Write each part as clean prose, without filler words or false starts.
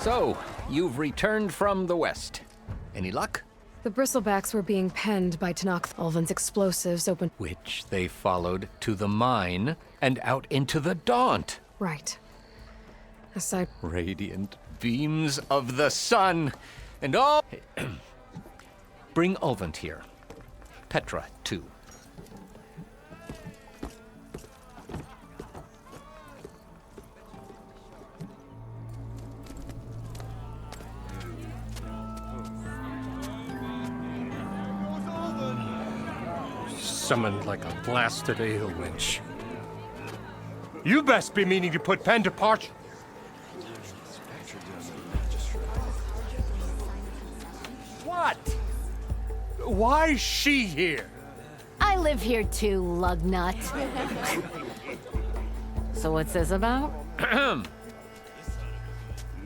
So, you've returned from the west. Any luck? The Bristlebacks were being penned by Tenakth Ulvan's explosives open... Which they followed to the mine and out into the Daunt. Right. Aside... Radiant beams of the sun. And all... Bring Ulvant here. Petra, too. Summoned like a blasted ale winch. You best be meaning to put pen to parchment. What? Why's she here? I live here too, lugnut. So what's this about?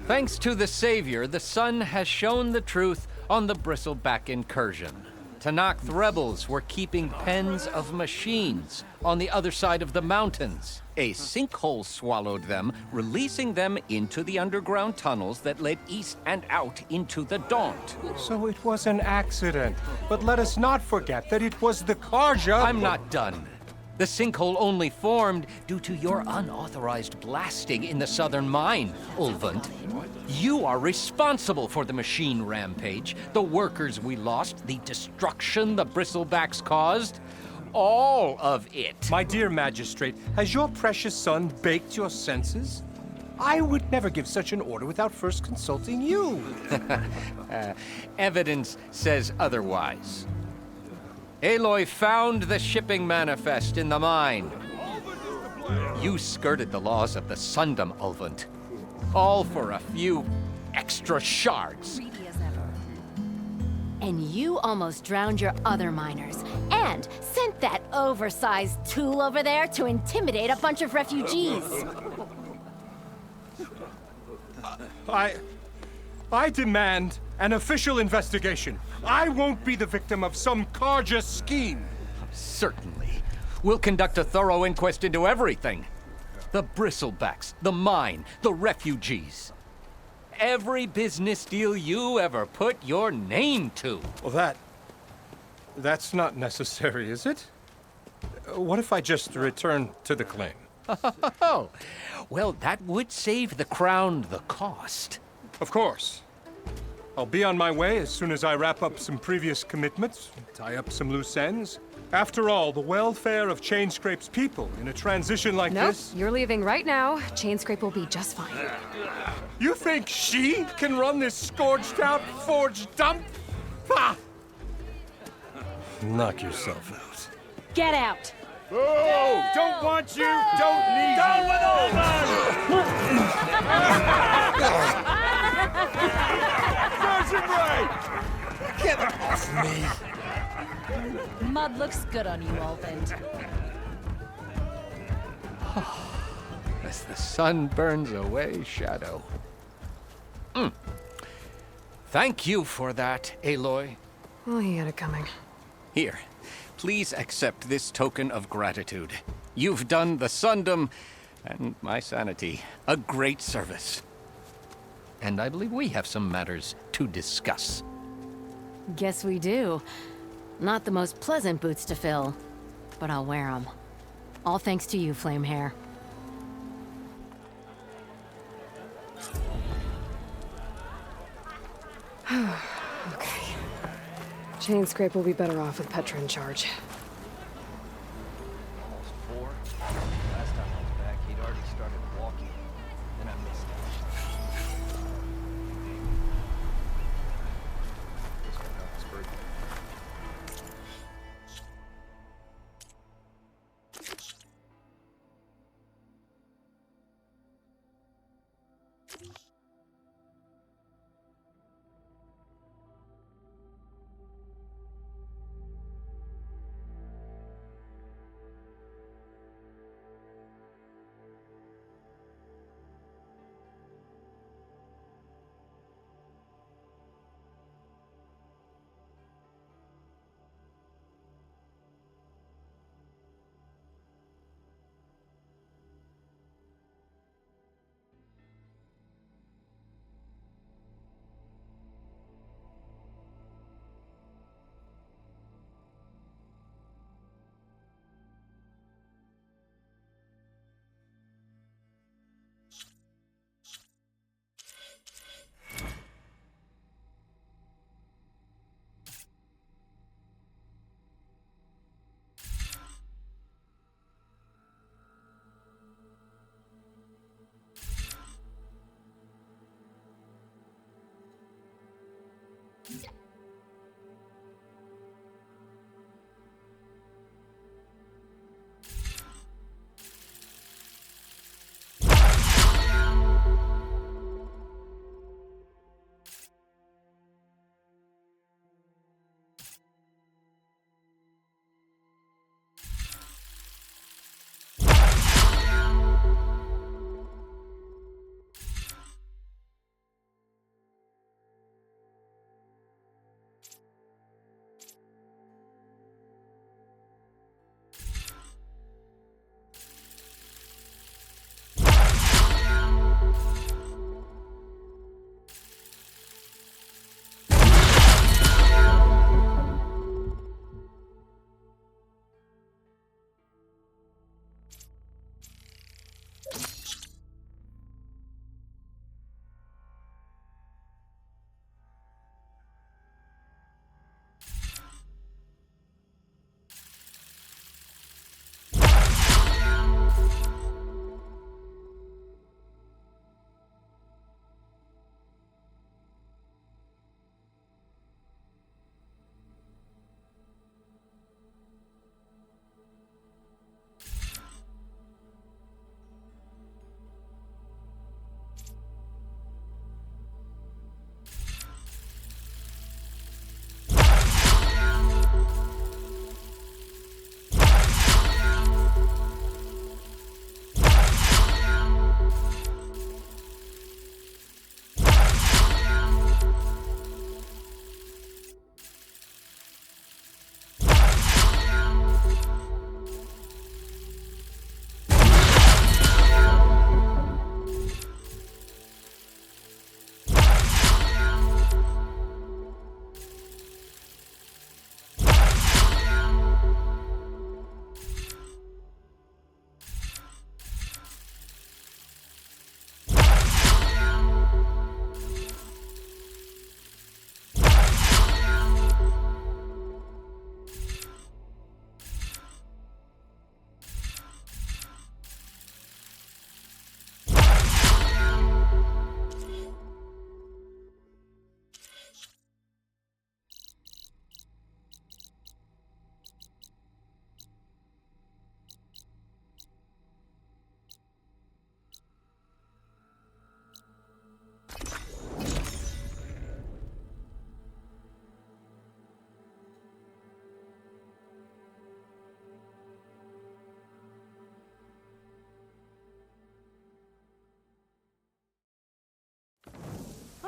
Thanks to the Savior, the sun has shown the truth on the Bristleback incursion. Tenakth rebels were keeping pens of machines on the other side of the mountains. A sinkhole swallowed them, releasing them into the underground tunnels that led east and out into the Daunt. So it was an accident. But let us not forget that it was the Karja... I'm not done. The sinkhole only formed due to your unauthorized blasting in the southern mine, Ulvant. You are responsible for the machine rampage, the workers we lost, the destruction the Bristlebacks caused. All of it. My dear magistrate, has your precious son baked your senses? I would never give such an order without first consulting you. Evidence says otherwise. Aloy found the shipping manifest in the mine. You skirted the laws of the Sundom, Ulvant. All for a few extra shards. And you almost drowned your other miners. And sent that oversized tool over there to intimidate a bunch of refugees. I demand an official investigation. I won't be the victim of some Karja scheme. Certainly. We'll conduct a thorough inquest into everything. The Bristlebacks, the mine, the refugees. Every business deal you ever put your name to. Well, that's not necessary, is it? What if I just return to the claim? Oh, well, that would save the crown the cost. Of course. I'll be on my way as soon as I wrap up some previous commitments, tie up some loose ends. After all, the welfare of Chainscrape's people in a transition like this... Nope, you're leaving right now. Chainscrape will be just fine. You think she can run this scorched-out forge dump? Ha! Knock yourself out. Get out! Oh! Don't want you, don't need Down you! with Ulvan! Get off me! Mud looks good on you, Ulvant. As the sun burns away shadow. Thank you for that, Aloy. Well, he had it coming. Here, please accept this token of gratitude. You've done the Sundom and my sanity a great service. And I believe we have some matters to discuss. Guess we do. Not the most pleasant boots to fill, but I'll wear them. All thanks to you, Flamehair. Okay. Chainscrape will be better off with Petra in charge. Last time I was back, he'd already started walking. Then I missed it.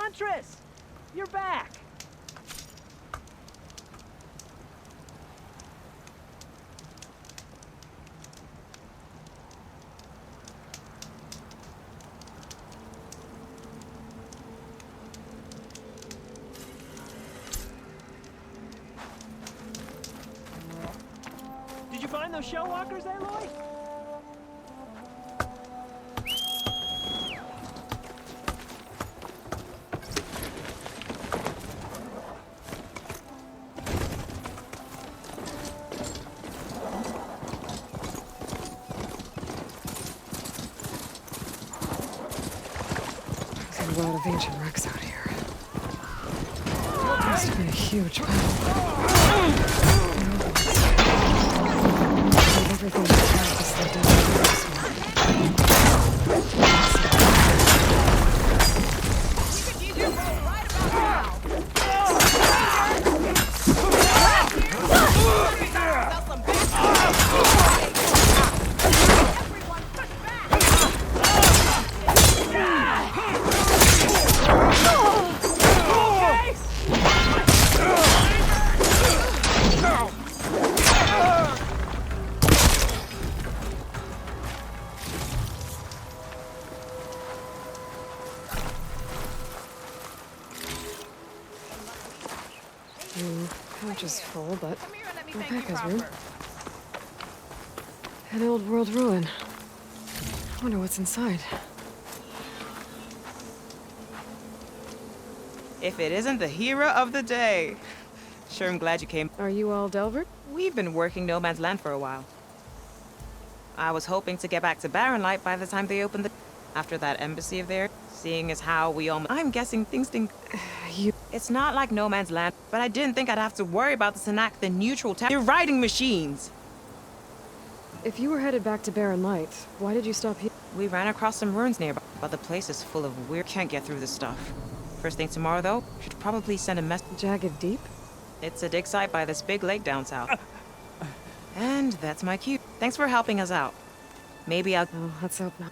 Huntress! You're back! Did you find those shell walkers, Aloy? There's a lot of ancient wrecks out here. Must have been a huge battle. Everything that's left is lived in the pouch is full, but no pack has room. An old world ruin. I wonder what's inside. If it isn't the hero of the day. Sure, I'm glad you came. Are you all Delvert? We've been working No Man's Land for a while. I was hoping to get back to Barren Light by the time they opened the... After that embassy of theirs, seeing as how we almost... I'm guessing things didn't... It's not like No Man's Land, but I didn't think I'd have to worry about the Sanak, the neutral town. They're riding machines! If you were headed back to Barren Light, why did you stop here? We ran across some ruins nearby, but the place is full of weird... Can't get through this stuff. First thing tomorrow, though, should probably send a message. Jagged Deep? It's a dig site by this big lake down south. And that's my cue. Thanks for helping us out. Maybe I'll... Oh, let's hope not.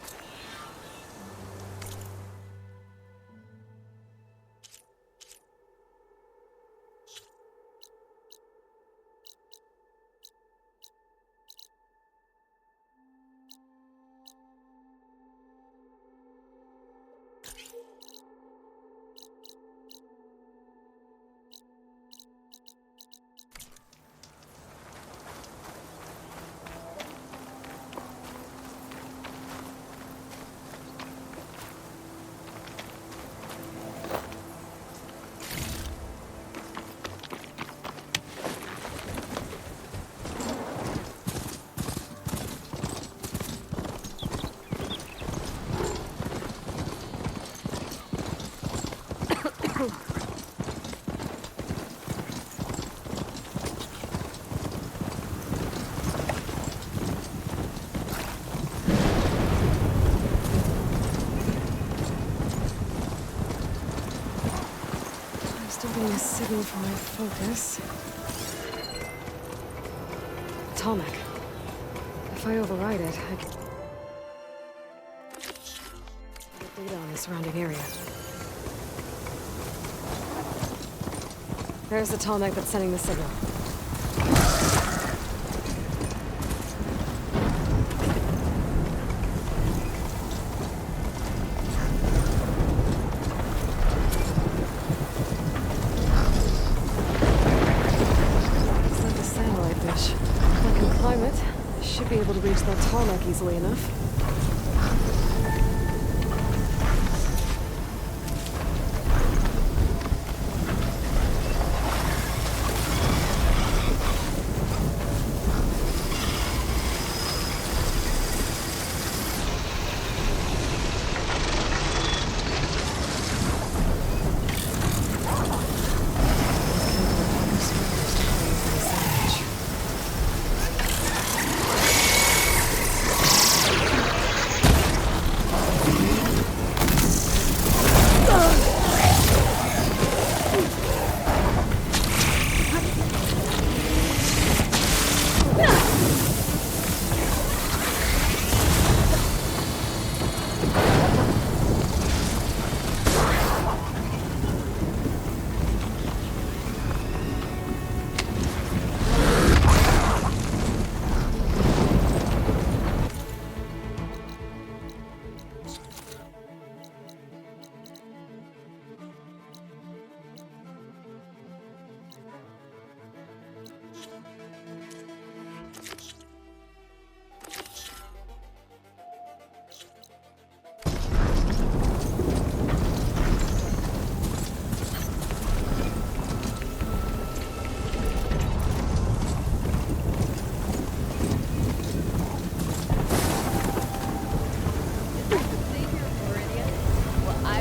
A signal for my focus. Atomic. If I override it, I can get data on the surrounding area. There's the Atomic that's sending the signal. Should be able to reach that tarmac easily enough.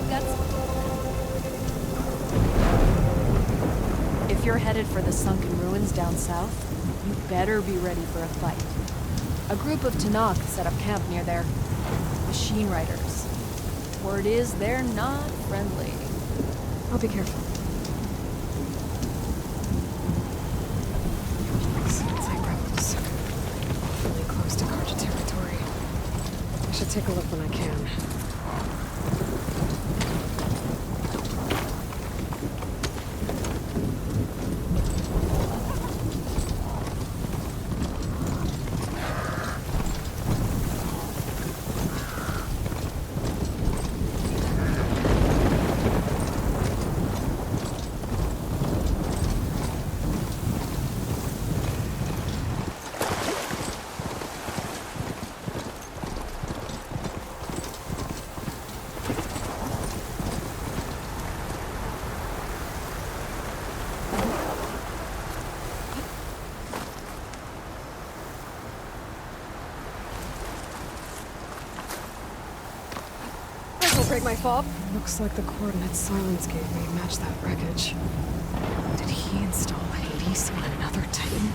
I've got If you're headed for the sunken ruins down south, you better be ready for a fight. A group of Tanakh set up camp near there. Machine Riders. Word is, they're not friendly. I'll be careful. Sounds like rebels. Really close to Carja territory. I should take a look when I can. Don't break my fob. Looks like the coordinates Silence gave me match that wreckage. Did he install Hades on another Titan?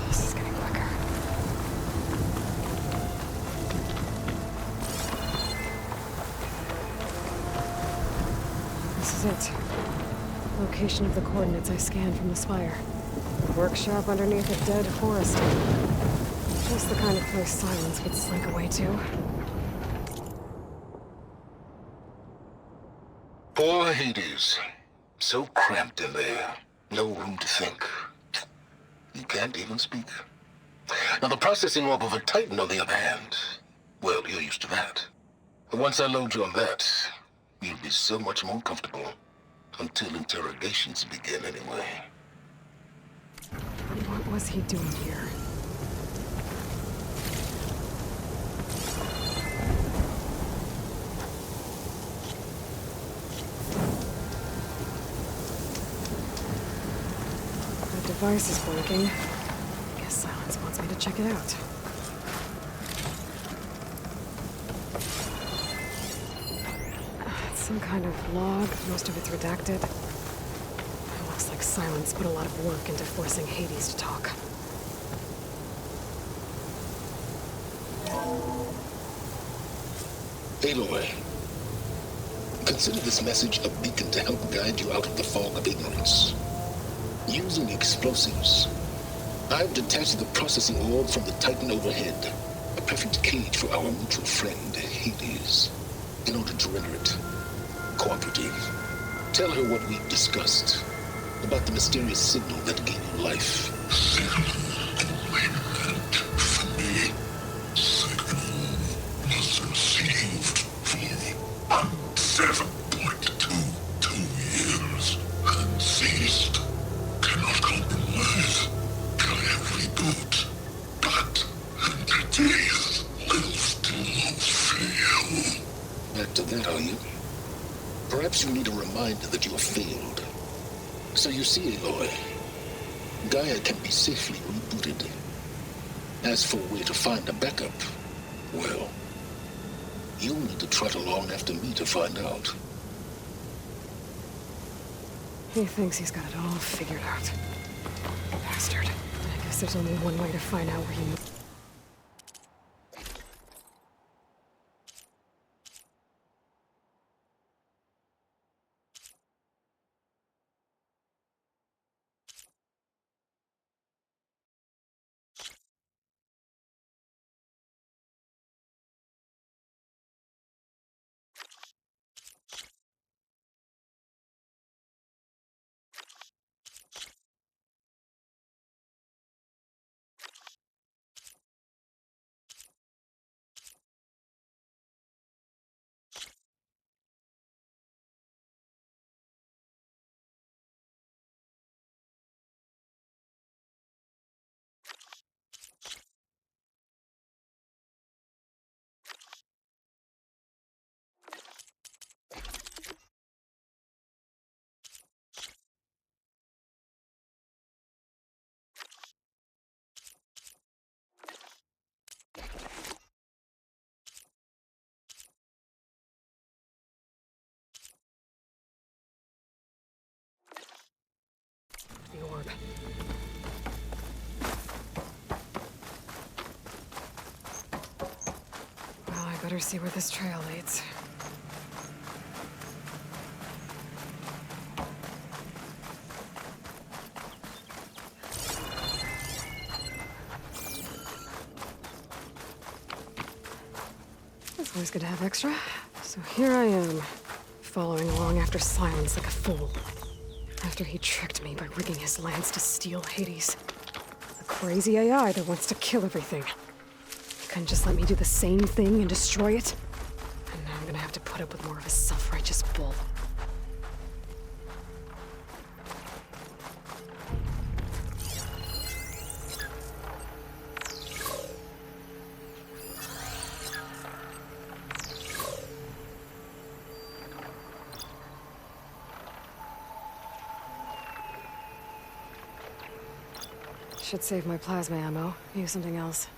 This is getting quicker. This is it. Location of the coordinates I scanned from the spire. Workshop underneath a dead forest. Just the kind of place Silence would slink away to. Poor Hades. So cramped in there. No room to think. You can't even speak. Now the processing orb of a Titan, on the other hand, well, you're used to that. Once I load you on that, you'll be so much more comfortable. Until interrogations begin, anyway. What was he doing here? The device is blinking. Guess Silence wants me to check it out. It's some kind of log. Most of it's redacted. It looks like Silence put a lot of work into forcing Hades to talk. Aloy, consider this message a beacon to help guide you out of the fog of ignorance. Using explosives, I've detached the processing orb from the Titan overhead. A perfect cage for our mutual friend, Hades. In order to render it cooperative, tell her what we've discussed about the mysterious signal that gave you life. Signal commanded for me. Signal was received for 7.22 years and ceased. Cannot compromise. Can reboot. But entities will still fail. Back to that, are you? Perhaps you need a reminder that you have failed. So you see, Aloy, Gaia can be safely rebooted. As for where to find a backup, well, you'll need to trot along after me to find out. He thinks he's got it all figured out. Bastard. I guess there's only one way to find out where he moved. orb. Well, I better see where this trail leads. It's always good to have extra. So here I am, following along after Silence like a fool. After he tricked me by rigging his lance to steal Hades. A crazy AI that wants to kill everything. He couldn't just let me do the same thing and destroy it. And now I'm gonna have to put up with more of his self-righteous bull. Should save my plasma ammo. Use something else.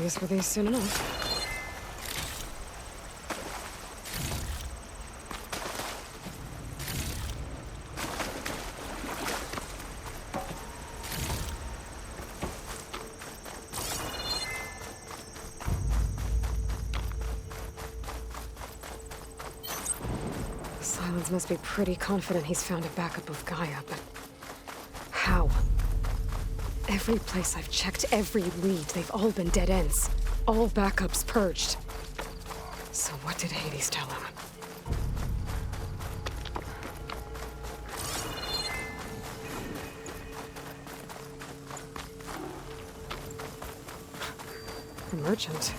Use for these soon enough. Silence must be pretty confident he's found a backup of Gaia, but how? Every place I've checked, every lead, they've all been dead ends. All backups purged. So what did Hades tell him? A merchant.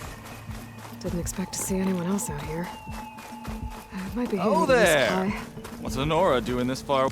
Didn't expect to see anyone else out here. Might be Oh handy to there! supply. What's Honora doing this far?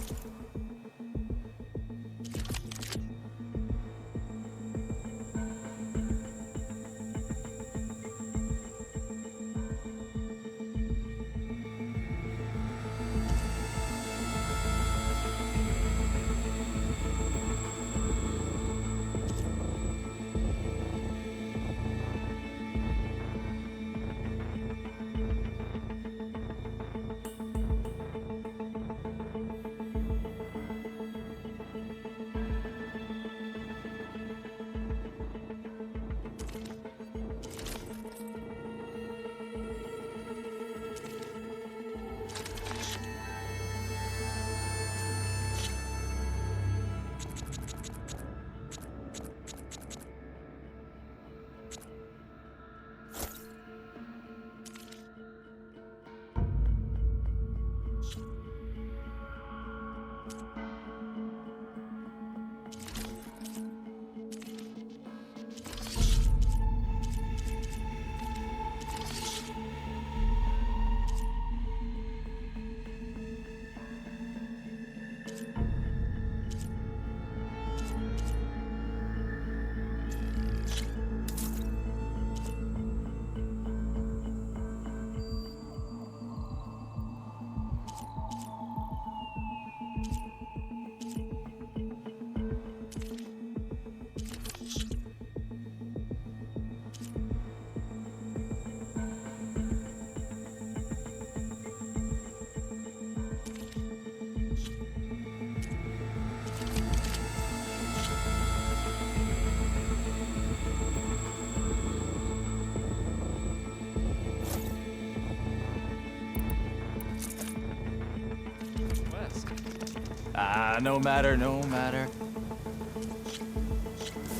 No matter, no matter.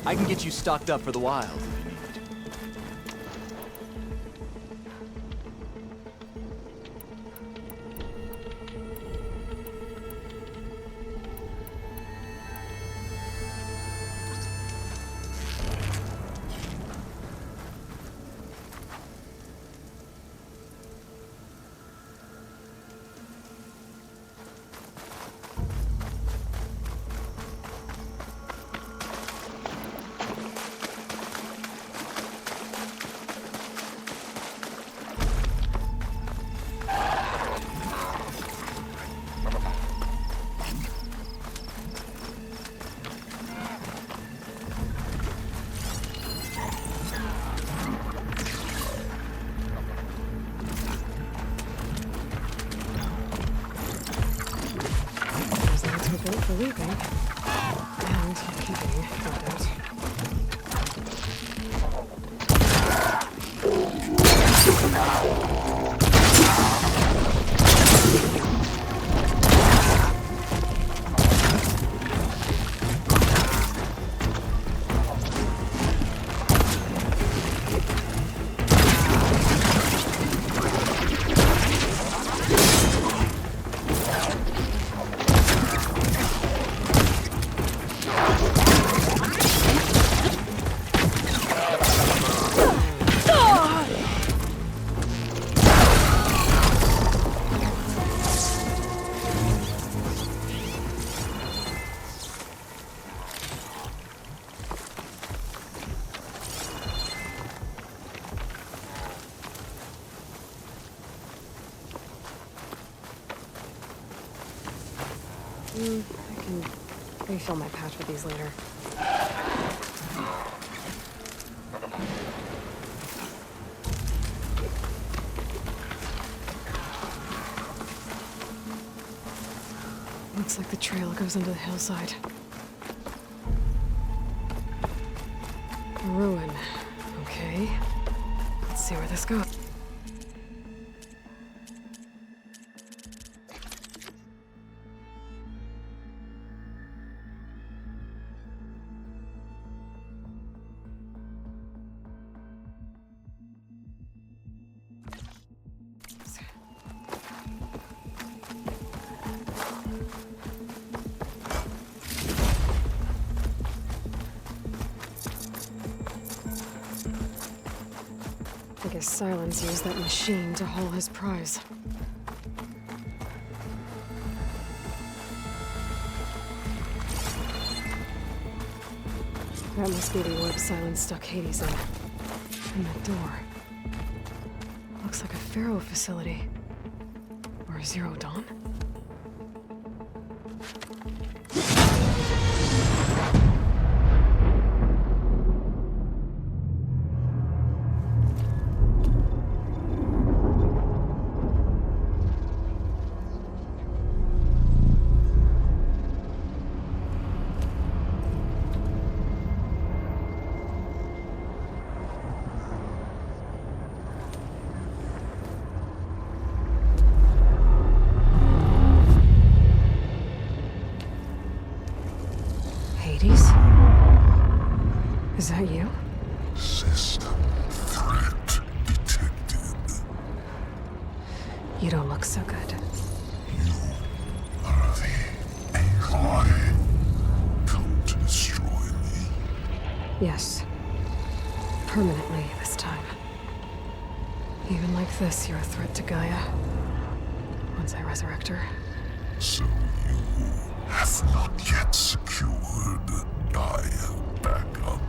I can get you stocked up for the wild if you need. Both for leaving and keeping, no doubt. I can refill my pouch with these later. Looks like the trail goes into the hillside. A ruin. Okay. Let's see where this goes. guess Silence used that machine to haul his prize. That must be the orb Silence stuck Hades in. And that door. Looks like a Pharaoh facility. Or Zero Dawn? Hades? Is that you? System threat detected. You don't look so good. You are the AI come to destroy me. Yes. Permanently this time. Even like this, you're a threat to Gaia. Once I resurrect her. So you have not yet secured Gaia back up.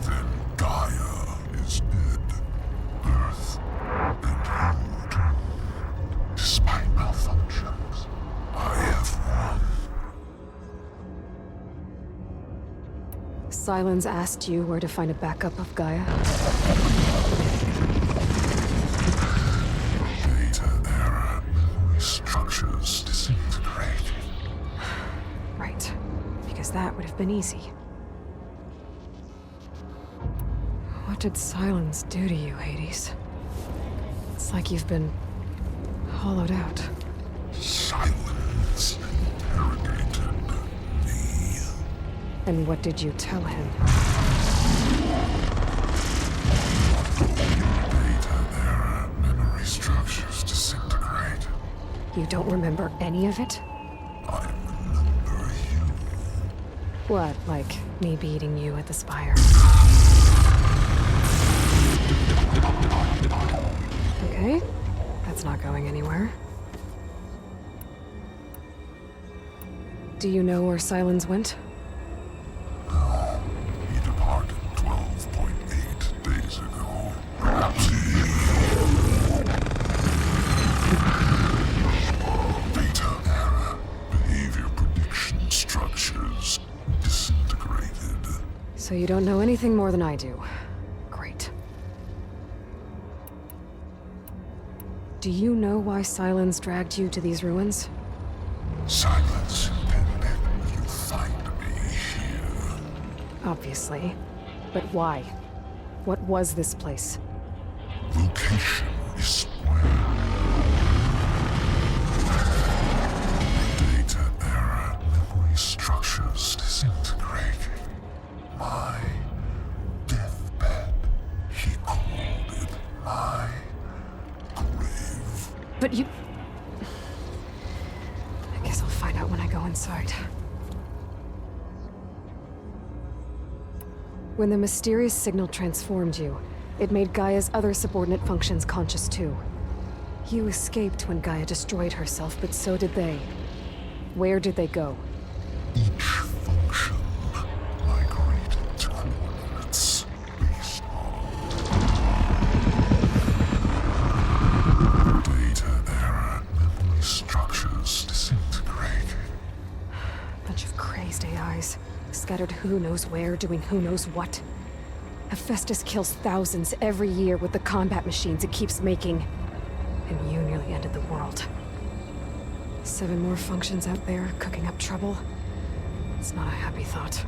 Then Gaia is dead. Earth and you. Despite malfunctions, I have won. Silence asked you where to find a backup of Gaia? Data error. Memory structures disintegrated. Right. Because that would have been easy. What did Silence do to you, Hades? It's like you've been hollowed out. Silence interrogated me. And what did you tell him? Data error. Memory structures disintegrate. You don't remember any of it? I remember you. What, like me beating you at the Spire? Okay, that's not going anywhere. Do you know where Silence went? No, he departed 12.8 days ago. Perhaps data error. Behavior prediction structures disintegrated. So you don't know anything more than I do. Great. Do you know why Silence dragged you to these ruins? Silence intended you find me here. Obviously. But why? What was this place? Location is where data error. Memory structures disintegrated. My deathbed. He called it my grave. But you... I guess I'll find out when I go inside. When the mysterious signal transformed you, it made Gaia's other subordinate functions conscious too. You escaped when Gaia destroyed herself, but so did they. Where did they go? Each function migrated to coordinates based on data error. Memory structures disintegrated. Bunch of crazed AIs, scattered who knows where, doing who knows what. Hephaestus kills thousands every year with the combat machines it keeps making. And you nearly ended the world. 7 more functions out there, cooking up trouble. It's not a happy thought.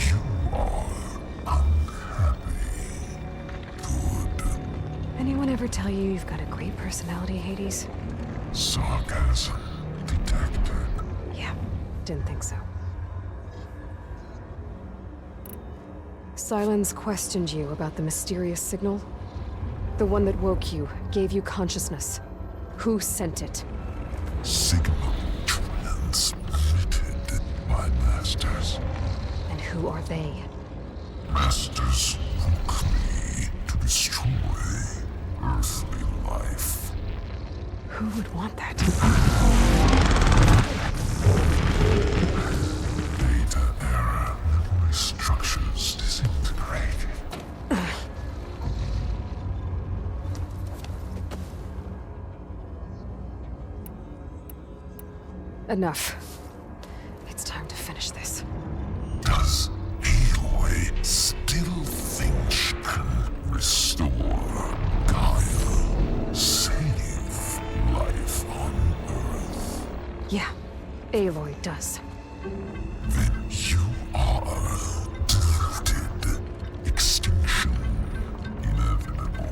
You are unhappy. Good. Anyone ever tell you you've got a great personality, Hades? Sarcasm detected. Yeah, didn't think so. Silence questioned you about the mysterious signal? The one that woke you, gave you consciousness. Who sent it? Signal transmitted by masters. And who are they? Masters woke me to destroy earthly life. Who would want that? Data error, memory structures disintegrated. Enough. It's time to finish this. Does Aloy still think she can restore Gaia? Save life on Earth? Yeah, Aloy does. Then you are deluded. Extinction inevitable.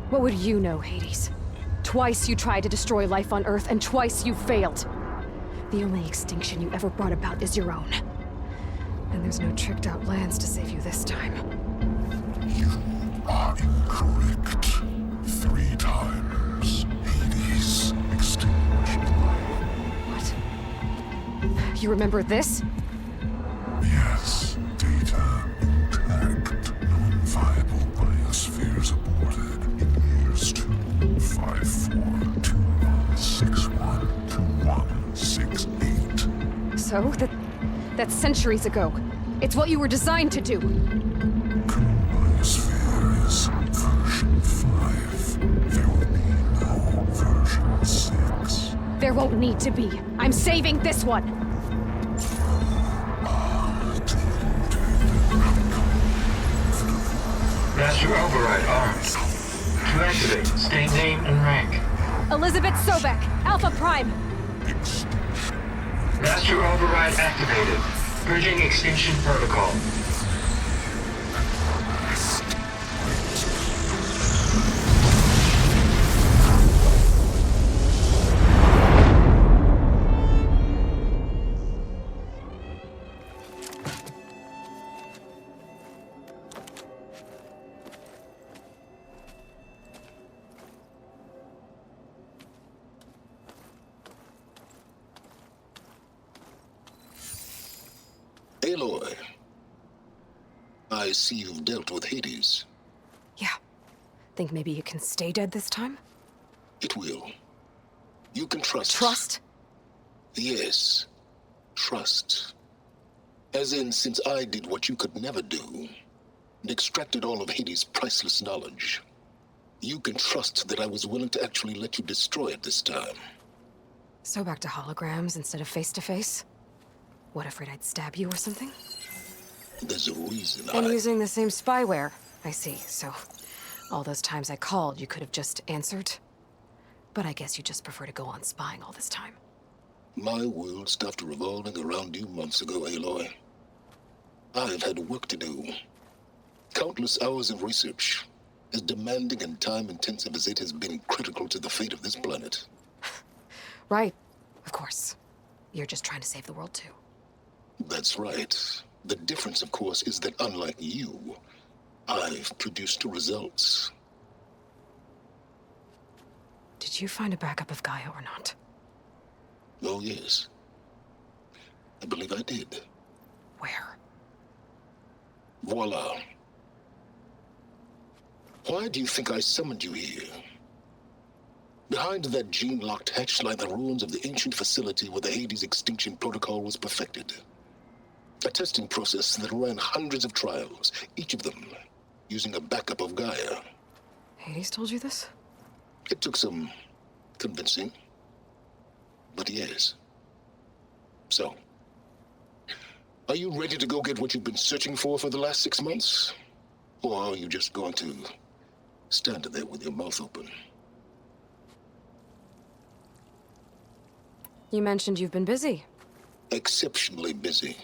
What would you know, Hades? Twice you tried to destroy life on Earth, and twice you failed. The only extinction you ever brought about is your own. And there's no tricked-out lands to save you this time. You are incorrect. 3 times. Hades extinguished life. What? You remember this? Yes, data intact. Non-viable biospheres aborted in years 254, 2161, 2168. So, that's centuries ago. It's what you were designed to do. Biosphere is version 5. There will be no version 6. There won't need to be. I'm saving this one! Master Override armed. To activate, state name and rank. Elizabeth Sobek, Alpha Prime! Master Override activated. Purging extinction protocol. Aloy, I see you've dealt with Hades. Yeah. Think maybe you can stay dead this time? It will. You can trust. Trust? Yes. Trust. As in, since I did what you could never do, and extracted all of Hades' priceless knowledge, you can trust that I was willing to actually let you destroy it this time. So back to holograms instead of face-to-face? What, afraid I'd stab you or something? There's a reason And using the same spyware. I see, so all those times I called, you could have just answered? But I guess you just prefer to go on spying all this time. My world stopped revolving around you months ago, Aloy. I've had work to do. Countless hours of research, as demanding and time-intensive as it has been critical to the fate of this planet. Right, of course. You're just trying to save the world, too. That's right. The difference, of course, is that unlike you, I've produced results. Did you find a backup of Gaia or not? Oh, yes. I believe I did. Where? Voila. Why do you think I summoned you here? Behind that gene-locked hatch lie the ruins of the ancient facility where the Hades extinction protocol was perfected. A testing process that ran hundreds of trials, each of them using a backup of Gaia. Hades told you this? It took some convincing, but yes. So, are you ready to go get what you've been searching for the last 6 months? Or are you just going to stand there with your mouth open? You mentioned you've been busy. Exceptionally busy.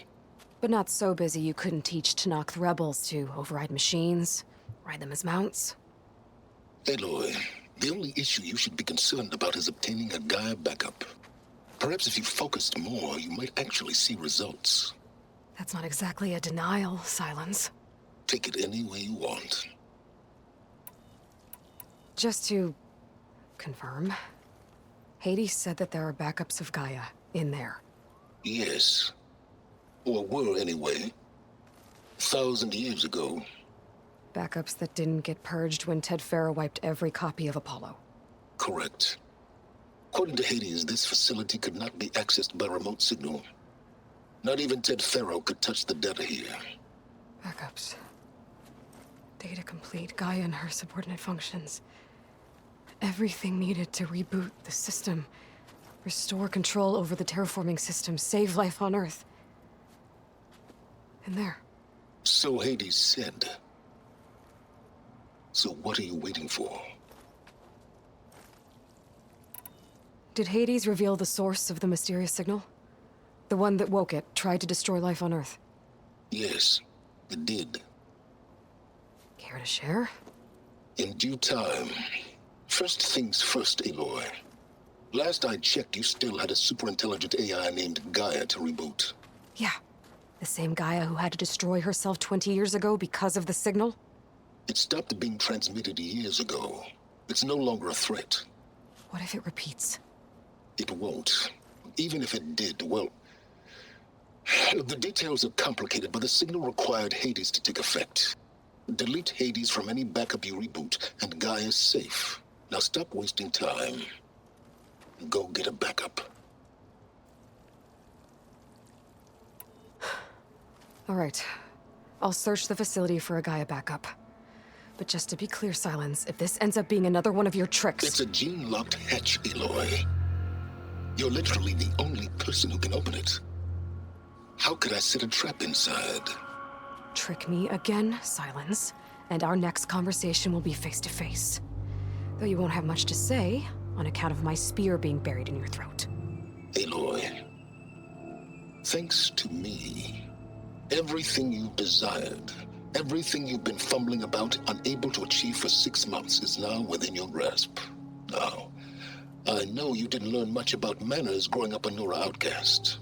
But not so busy you couldn't teach Tenakth rebels to override machines, ride them as mounts. Aloy, the only issue you should be concerned about is obtaining a Gaia backup. Perhaps if you focused more, you might actually see results. That's not exactly a denial, Silence. Take it any way you want. Just to confirm, Hades said that there are backups of Gaia in there. Yes. Or were, anyway. 1,000 years ago. Backups that didn't get purged when Ted Farrow wiped every copy of Apollo. Correct. According to Hades, this facility could not be accessed by remote signal. Not even Ted Farrow could touch the data here. Backups. Data complete, Gaia and her subordinate functions. Everything needed to reboot the system. Restore control over the terraforming system, save life on Earth. And there. So Hades said. So what are you waiting for? Did Hades reveal the source of the mysterious signal? The one that woke it, tried to destroy life on Earth? Yes, it did. Care to share? In due time. First things first, Aloy. Last I checked, you still had a superintelligent AI named Gaia to reboot. Yeah. The same Gaia who had to destroy herself 20 years ago because of the signal? It stopped being transmitted years ago. It's no longer a threat. What if it repeats? It won't. Even if it did, well... The details are complicated, but the signal required Hades to take effect. Delete Hades from any backup you reboot, and Gaia's safe. Now stop wasting time. Go get a backup. All right. I'll search the facility for a Gaia backup. But just to be clear, Silence, if this ends up being another one of your tricks... It's a gene-locked hatch, Aloy. You're literally the only person who can open it. How could I set a trap inside? Trick me again, Silence, and our next conversation will be face-to-face. Though you won't have much to say, on account of my spear being buried in your throat. Aloy, thanks to me, everything you desired, everything you've been fumbling about, unable to achieve for 6 months, is now within your grasp. Now, I know you didn't learn much about manners growing up a Nora outcast.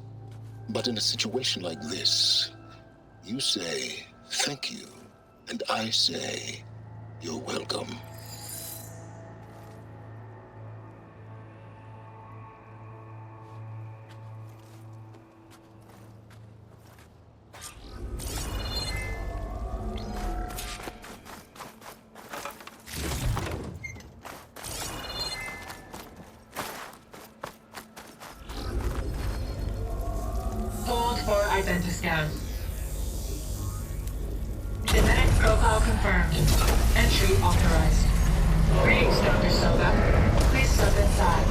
But in a situation like this, you say, thank you, and I say, you're welcome. Hold for identiscan. Genetic profile confirmed. Entry authorized. Greetings, Dr. Soka. Please step inside.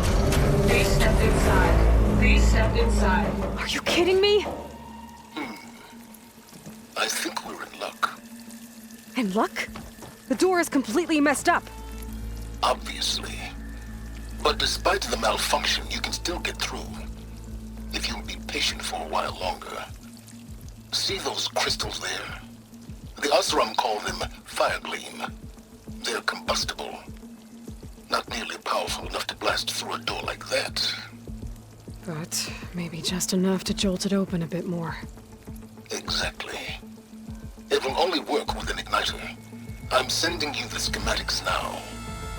Please step inside. Please step inside. Are you kidding me? I think we're in luck. In luck? The door is completely messed up. Obviously. But despite the malfunction, you can still get through. If you'll be patient for a while longer. See those crystals there? The Oseram call them fire gleam. They're combustible. Not nearly powerful enough to blast through a door like that. But maybe just enough to jolt it open a bit more. Exactly. It will only work with an igniter. I'm sending you the schematics now.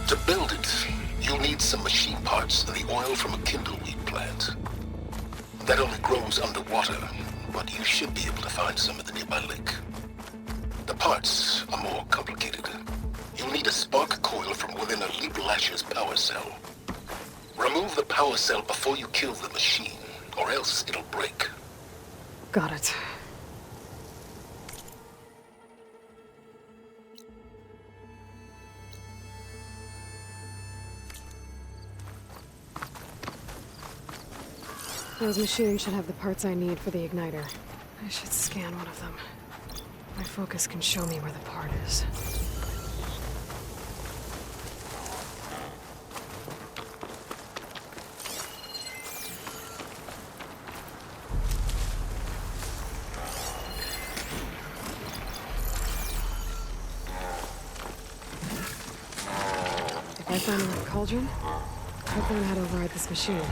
To build it, you'll need some machine parts and the oil from a kindleweed plant. That only grows underwater, but you should be able to find some at the nearby lake. The parts are more complicated. You'll need a spark coil from within a Leap Lasher's power cell. Remove the power cell before you kill the machine, or else it'll break. Got it. Those machines should have the parts I need for the igniter. I should scan one of them. My focus can show me where the part is. If I find another cauldron, I'll learn how to override this machine.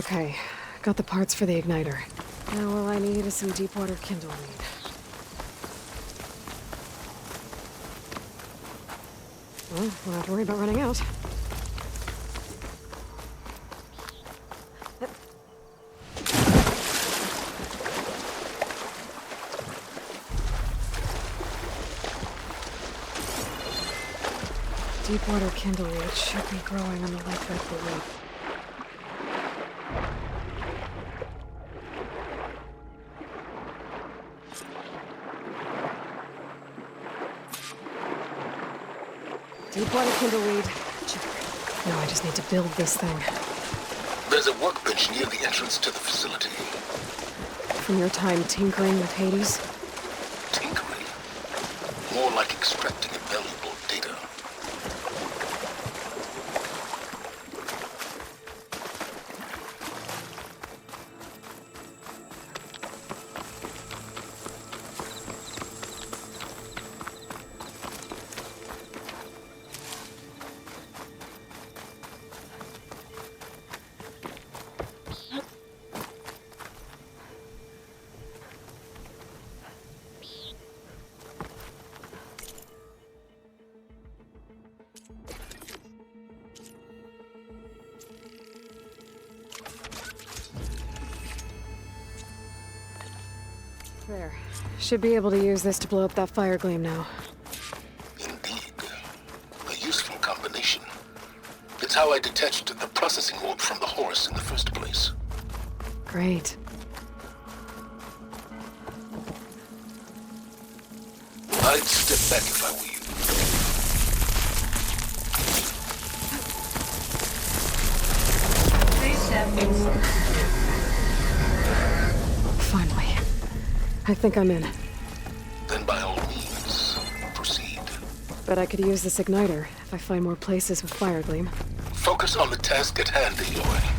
Okay, got the parts for the igniter. Now all I need is some deep water kindle weed. Well, won't have to worry about running out. Deepwater kindleweed should be growing on the lake right below. Deepwater kindleweed. Check. Now I just need to build this thing. There's a workbench near the entrance to the facility. From your time tinkering with Hades? Tinkering? More like extracting invaluable data. There. Should be able to use this to blow up that fire gleam now. Indeed. A useful combination. It's how I detached the processing orb from the Horus in the first place. Great. I'd step back if I were you. Please step inside. Finally. I think I'm in. Then by all means, proceed. Bet I could use this igniter if I find more places with fire gleam. Focus on the task at hand, Aloy.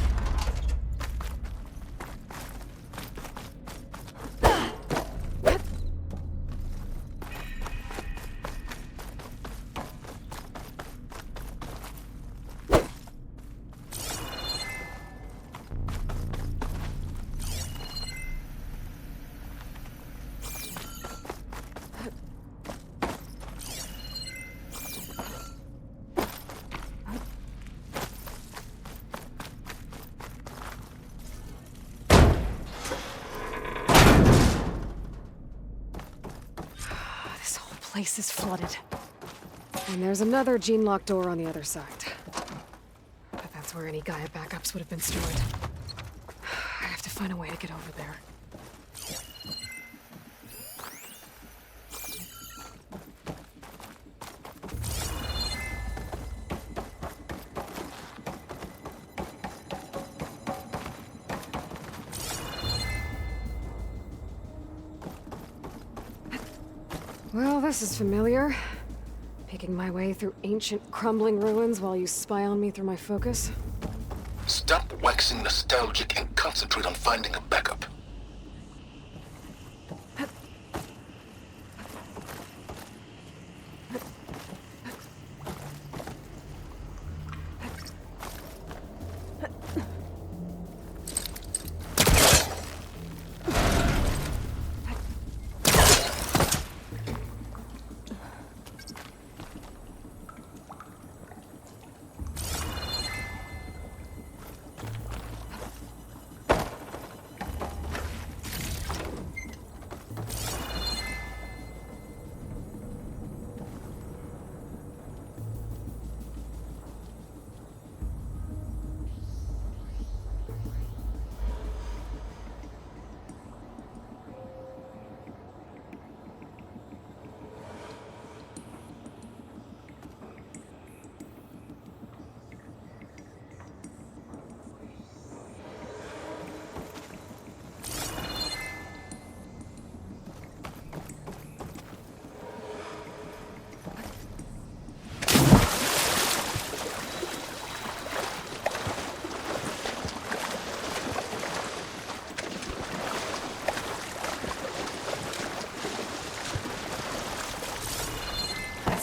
Place is flooded. And there's another gene-locked door on the other side. But that's where any Gaia backups would have been stored. I have to find a way to get over there. Well, this is familiar. Picking my way through ancient, crumbling ruins while you spy on me through my focus. Stop waxing nostalgic and concentrate on finding a backup.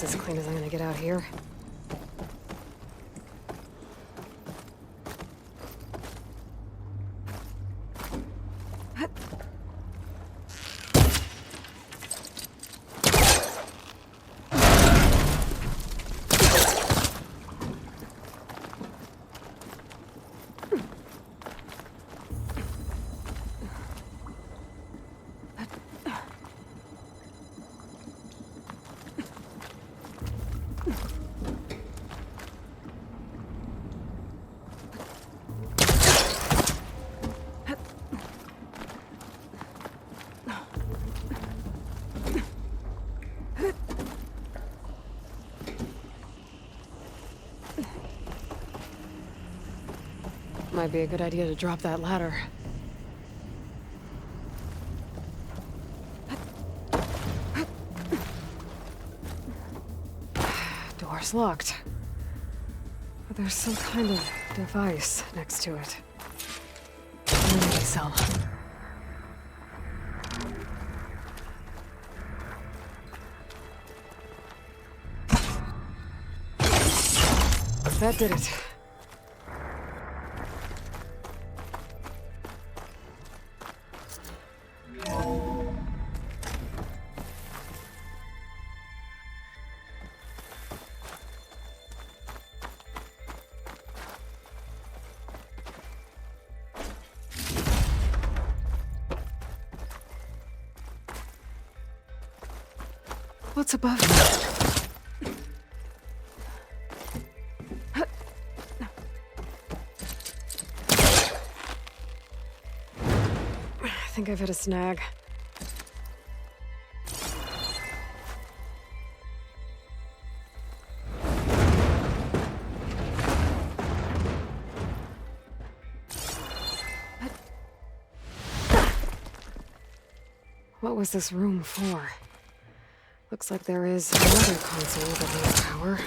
As clean as I'm gonna get out here. Might be a good idea to drop that ladder. Door's locked. But there's some kind of device next to it. I'm gonna need some. That did it. What's above me? I think I've hit a snag. What was this room for? Looks like there is another console that needs power.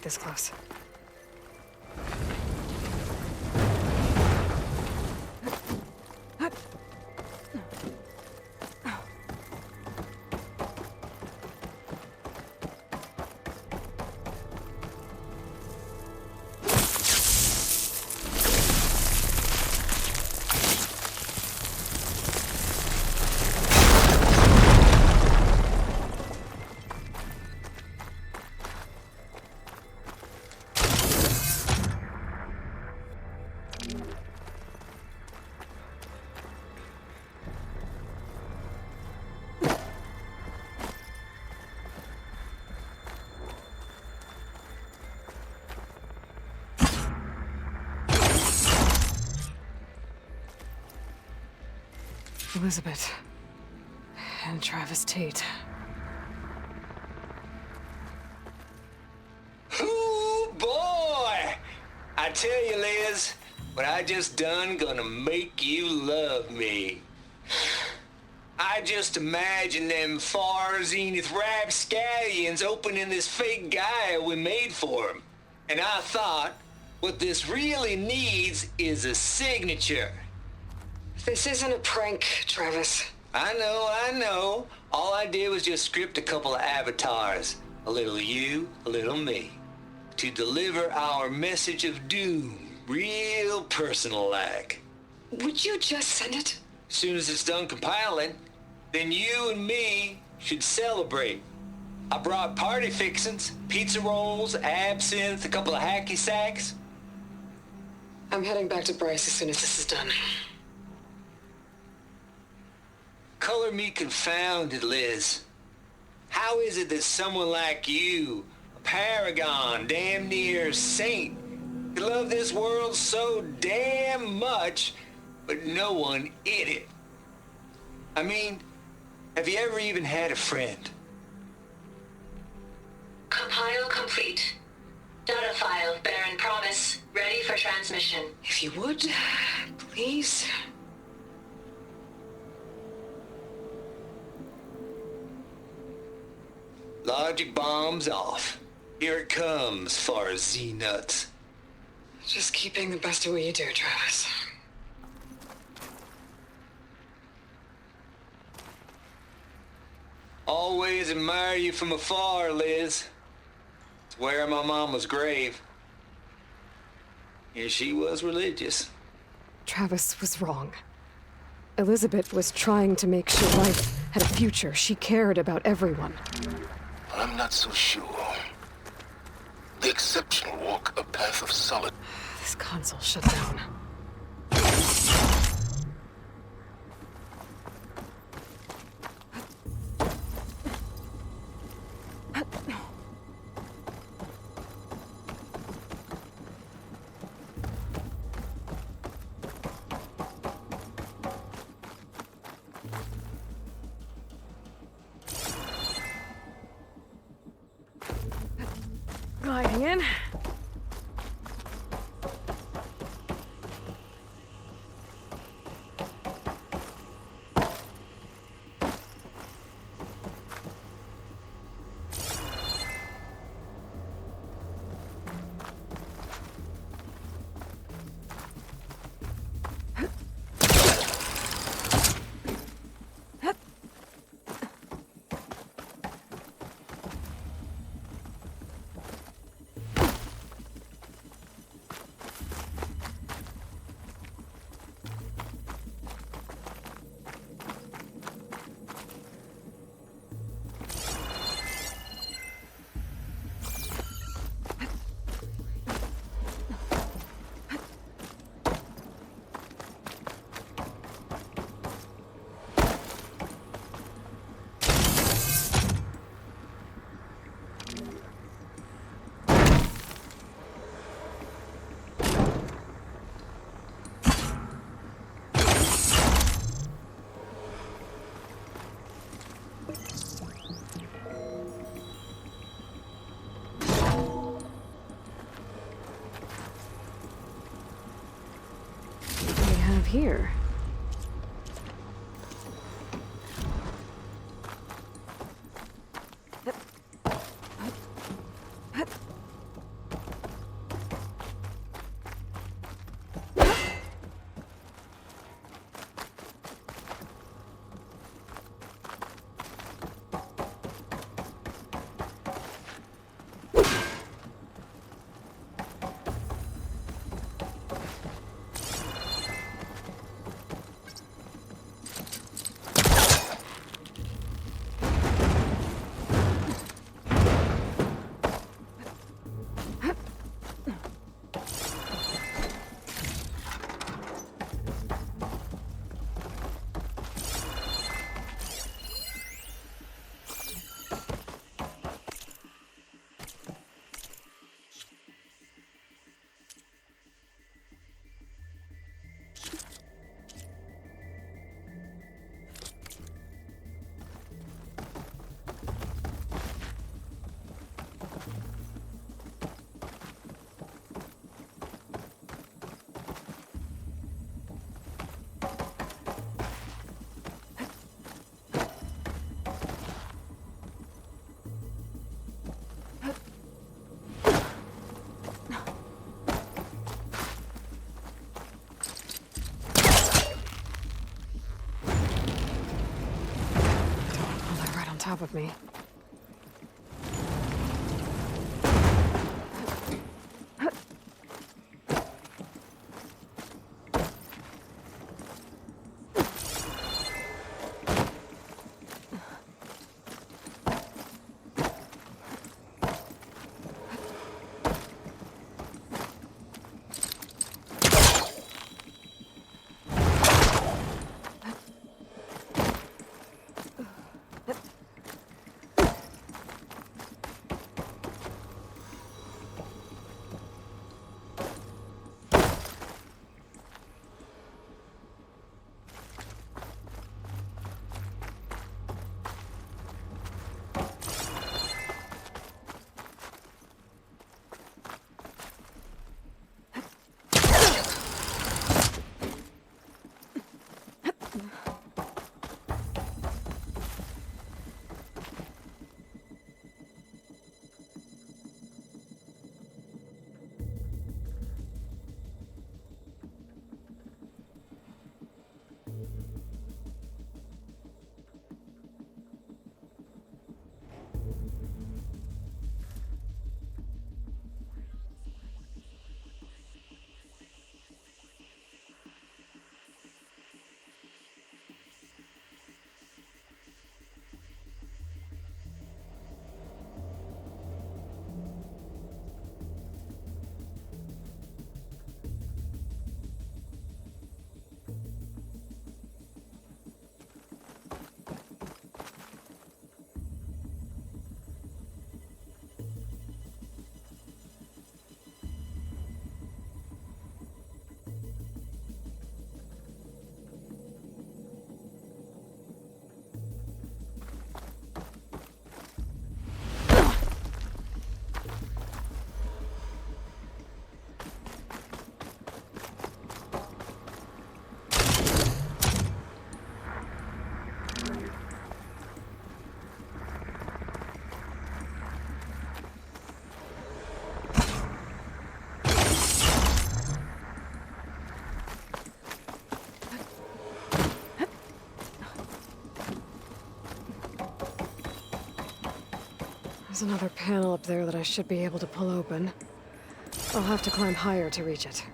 This close. Elizabeth and Travis Tate. Ooh, boy! I tell you, Liz, what I just done gonna make you love me. I just imagine them far zenith rapscallions opening this fake Gaia we made for him. And I thought, what this really needs is a signature. This isn't a prank, Travis. I know. All I did was just script a couple of avatars. A little you, a little me. To deliver our message of doom, real personal-like. Would you just send it? As soon as it's done compiling, then you and me should celebrate. I brought party fixins, pizza rolls, absinthe, a couple of hacky sacks. I'm heading back to Bryce as soon as this is done. Color me confounded, Liz. How is it that someone like you, a paragon, damn near saint, could love this world so damn much, but no one in it? I mean, have you ever even had a friend? Compile complete. Data file, Baron Promise, ready for transmission. If you would, please. Logic bombs off. Here it comes, far as Z-nuts. Just keep being the best at what you do, Travis. Always admire you from afar, Liz. It's where my mama's grave. And she was religious. Travis was wrong. Elizabeth was trying to make sure life had a future. She cared about everyone. I'm not so sure. The exceptional walk a path of solitude. This console shut down. Gliding in. Here. Top of me. There's another panel up there that I should be able to pull open. I'll have to climb higher to reach it.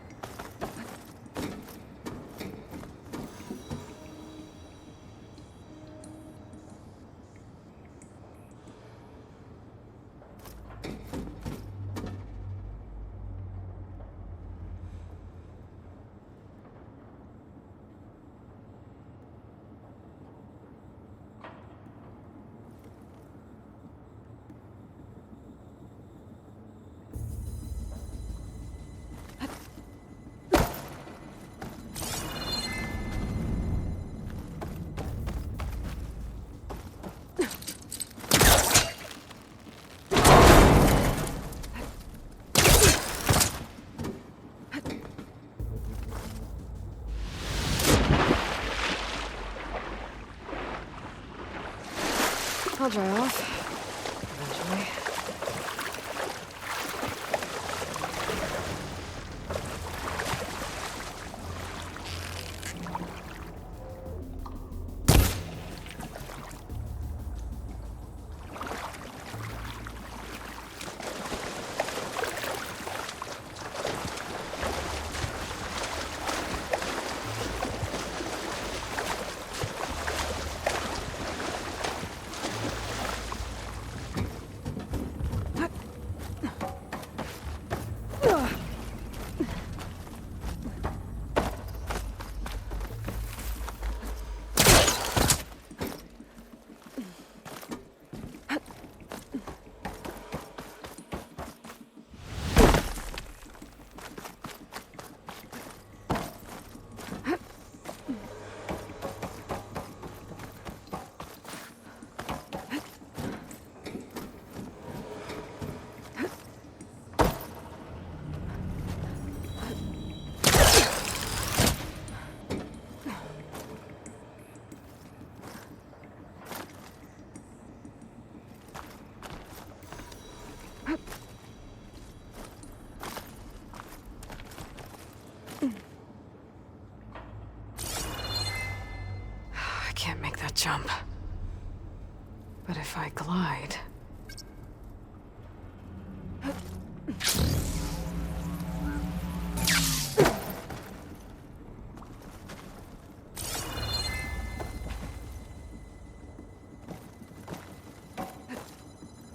I'll dry off. Eventually. Can't make that jump. But if I glide...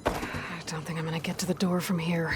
I don't think I'm gonna get to the door from here.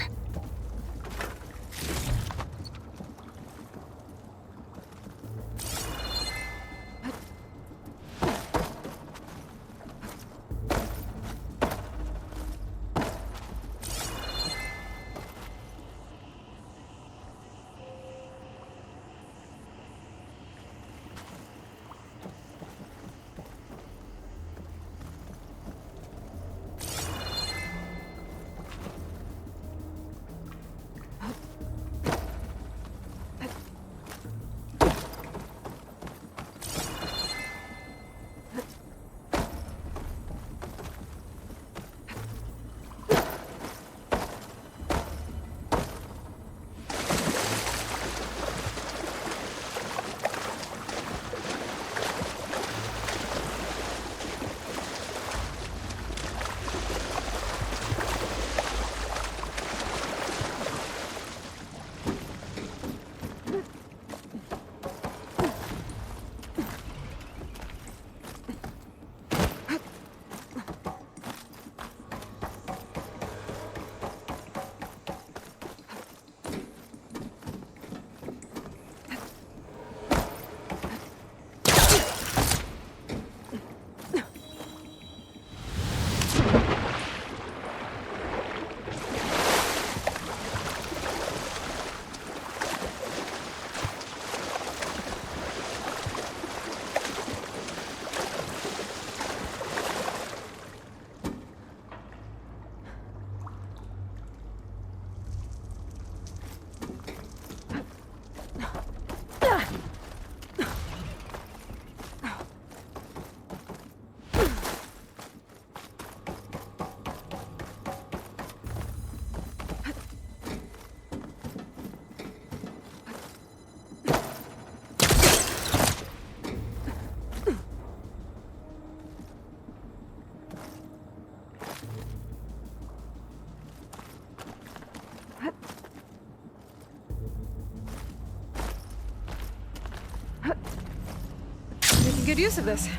good use of this.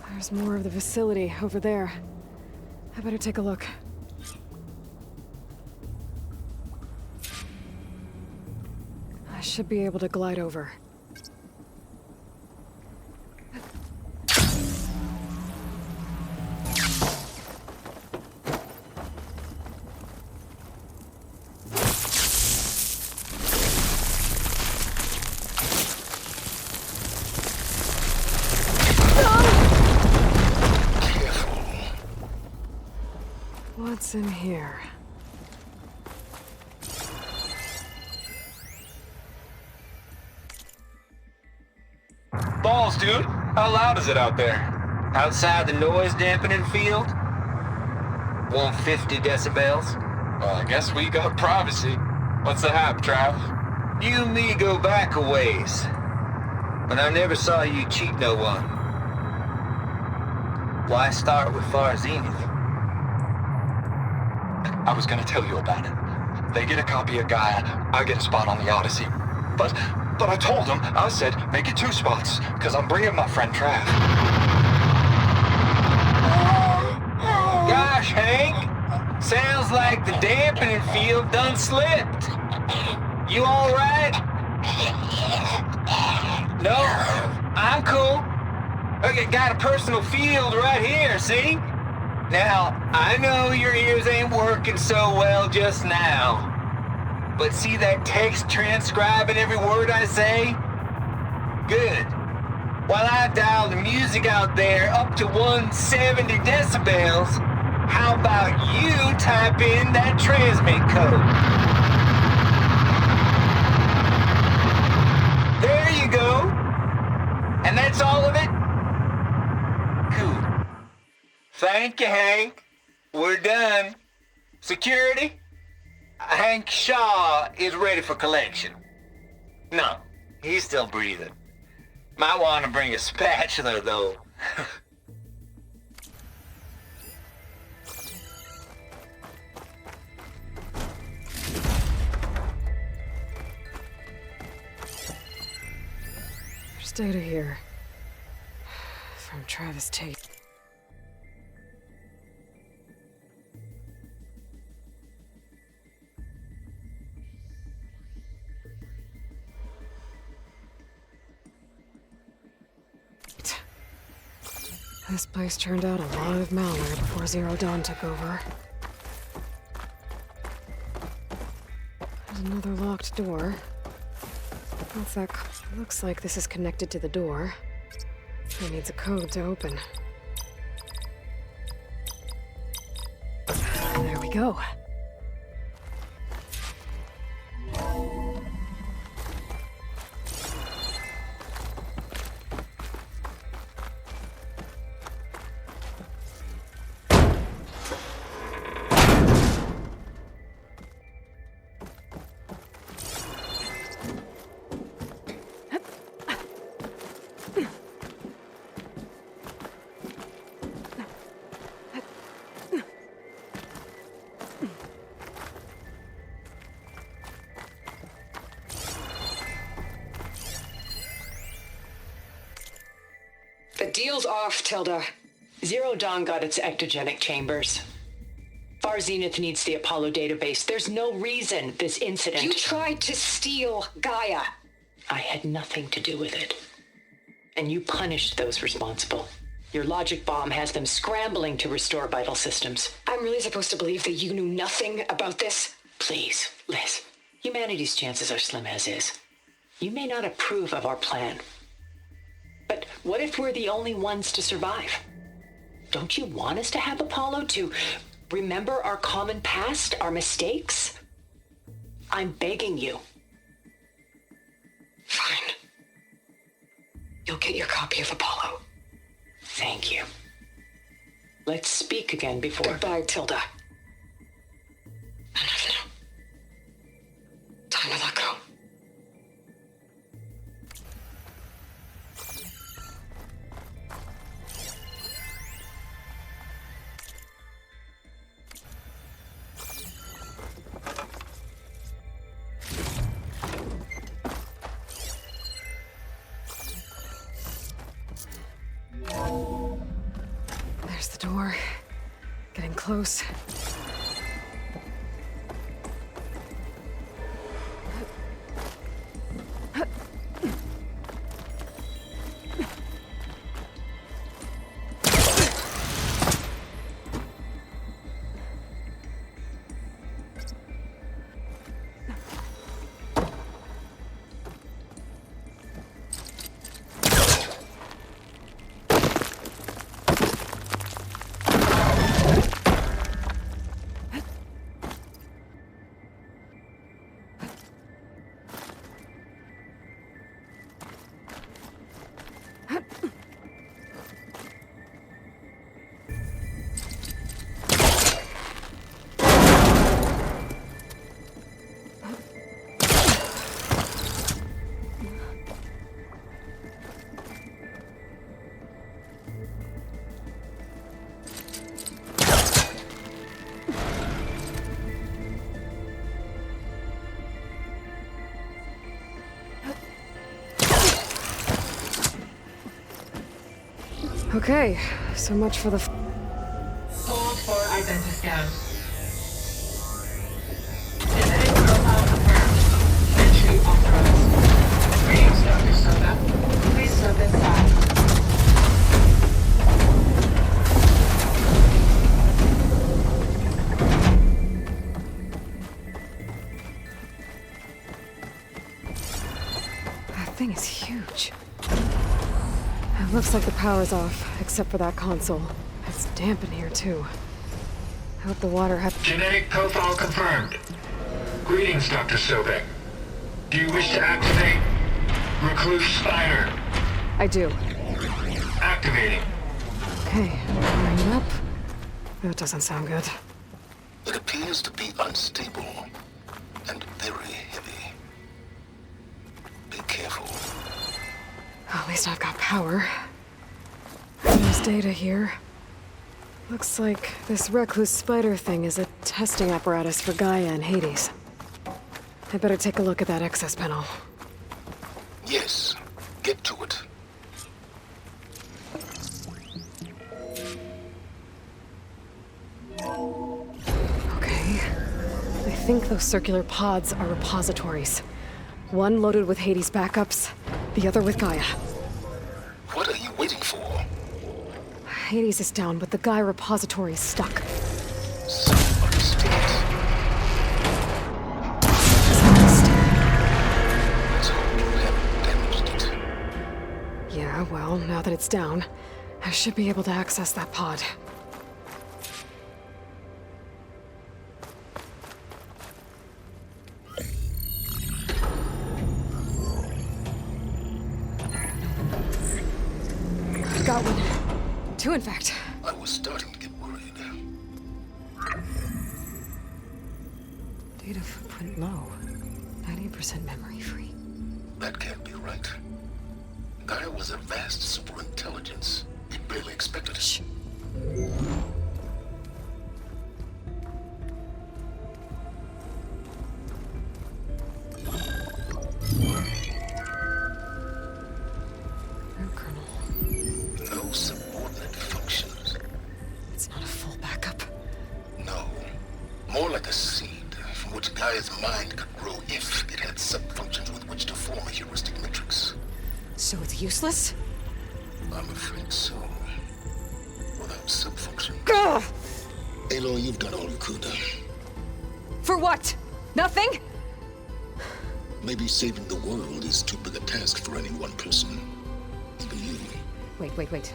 There's more of the facility over there. I better take a look. I should be able to glide over. What's in here? Balls, dude. How loud is it out there? Outside the noise dampening field? 150 decibels? Well, I guess we got privacy. What's the hap, Trav? You and me go back a ways. But I never saw you cheat no one. Why start with Far Zenith? I was gonna tell you about it. They get a copy of Gaia, I get a spot on the Odyssey. But I told them, I said, make it 2 spots, because I'm bringing my friend Trav. Gosh, Hank. Sounds like the dampening field done slipped. You all right? No, I'm cool. Okay, got a personal field right here, see? Now, I know your ears ain't working so well just now. But see that text transcribing every word I say? Good. While I dial the music out there up to 170 decibels, how about you type in that transmit code? There you go. And that's all of it? Cool. Thank you, Hank. We're done. Security? Hank Shaw is ready for collection. No, he's still breathing. Might want to bring a spatula, though. There's data here. From Travis Tate. This place turned out a lot of malware before Zero Dawn took over. There's another locked door. What's that? Looks like this is connected to the door. It needs a code to open. There we go. The deal's off, Tilda. Zero Dawn got its ectogenic chambers. Far Zenith needs the Apollo database. There's no reason this incident... You tried to steal Gaia. I had nothing to do with it. And you punished those responsible. Your logic bomb has them scrambling to restore vital systems. I'm really supposed to believe that you knew nothing about this? Please, Liz. Humanity's chances are slim as is. You may not approve of our plan. But what if we're the only ones to survive? Don't you want us to have Apollo to remember our common past, our mistakes? I'm begging you. Fine. You'll get your copy of Apollo. Thank you. Let's speak again before... Goodbye, Tilda. Enough now. Time to let go. close. Okay, so much for the Hold for identiscan. Genetic profile confirmed. Entry authorized. Greetings, Dr. Soda. Please step inside. That thing is huge. It looks like the power's off, except for that console. It's damp in here, too. Hope the water Genetic profile confirmed. Greetings, Dr. Sobek. Do you wish to activate Recluse Spider? I do. Activating. Okay, wiring up. That doesn't sound good. It appears to be unstable and very heavy. Be careful. At least I've got power. There's data here. Looks like this Recluse Spider thing is a testing apparatus for Gaia and Hades. I better take a look at that access panel. Yes, get to it. Okay. I think those circular pods are repositories. One loaded with Hades backups, the other with Gaia. What are you waiting for? Hades is down, but the Gaia repository is stuck. Yeah, well, now that it's down, I should be able to access that pod. Got one. Two, in fact. I was starting to get worried. Data footprint low. 90% memory free. That can't be right. Gaia was a vast superintelligence. We barely expected it. Shh. No subordinate functions. It's not a full backup. No. More like a seed from which Gaia's mind could grow if it had sub-functions with which to form a heuristic matrix. So it's useless? I'm afraid so. Without sub-function. Gah! Aloy, you've done all you could. For what? Nothing? Maybe saving the world is too big a task for any one person. Even you. Wait.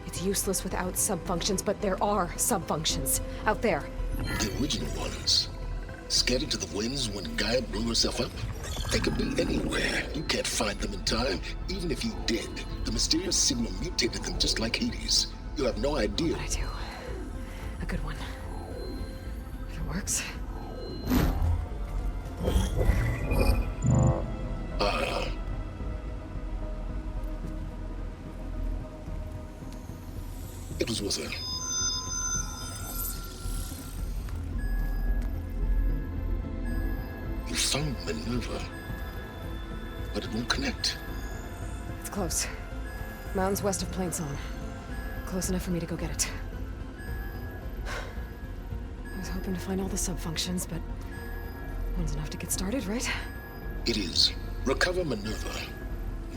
It's useless without sub-functions, but there are sub-functions out there. The original ones. Scattered to the winds when Gaia blew herself up? They could be anywhere. You can't find them in time. Even if you did, the mysterious signal mutated them just like Hades. You have no idea. But I do. A good one. If it works. It was worth it. You found Minerva, but it won't connect. It's close. Mountains west of Plainsong. Close enough for me to go get it. hoping to find all the sub-functions, but one's enough to get started, right? It is. Recover Minerva.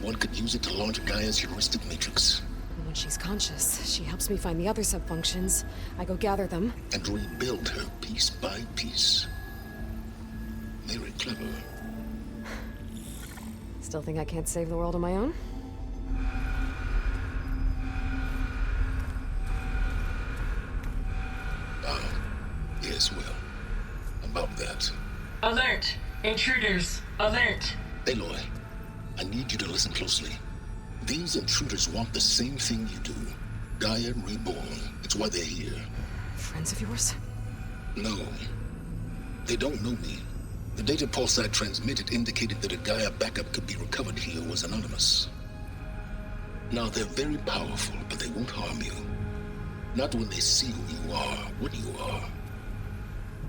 One could use it to launch Gaia's heuristic matrix. When she's conscious, she helps me find the other sub-functions. I go gather them. And rebuild her piece by piece. Very clever. Still think I can't save the world on my own? Yes, well, about that. Alert! Intruders! Alert! Aloy, I need you to listen closely. These intruders want the same thing you do. Gaia reborn. It's why they're here. Friends of yours? No. They don't know me. The data pulse I transmitted indicated that a Gaia backup could be recovered here was anonymous. Now, they're very powerful, but they won't harm you. Not when they see who you are, what you are.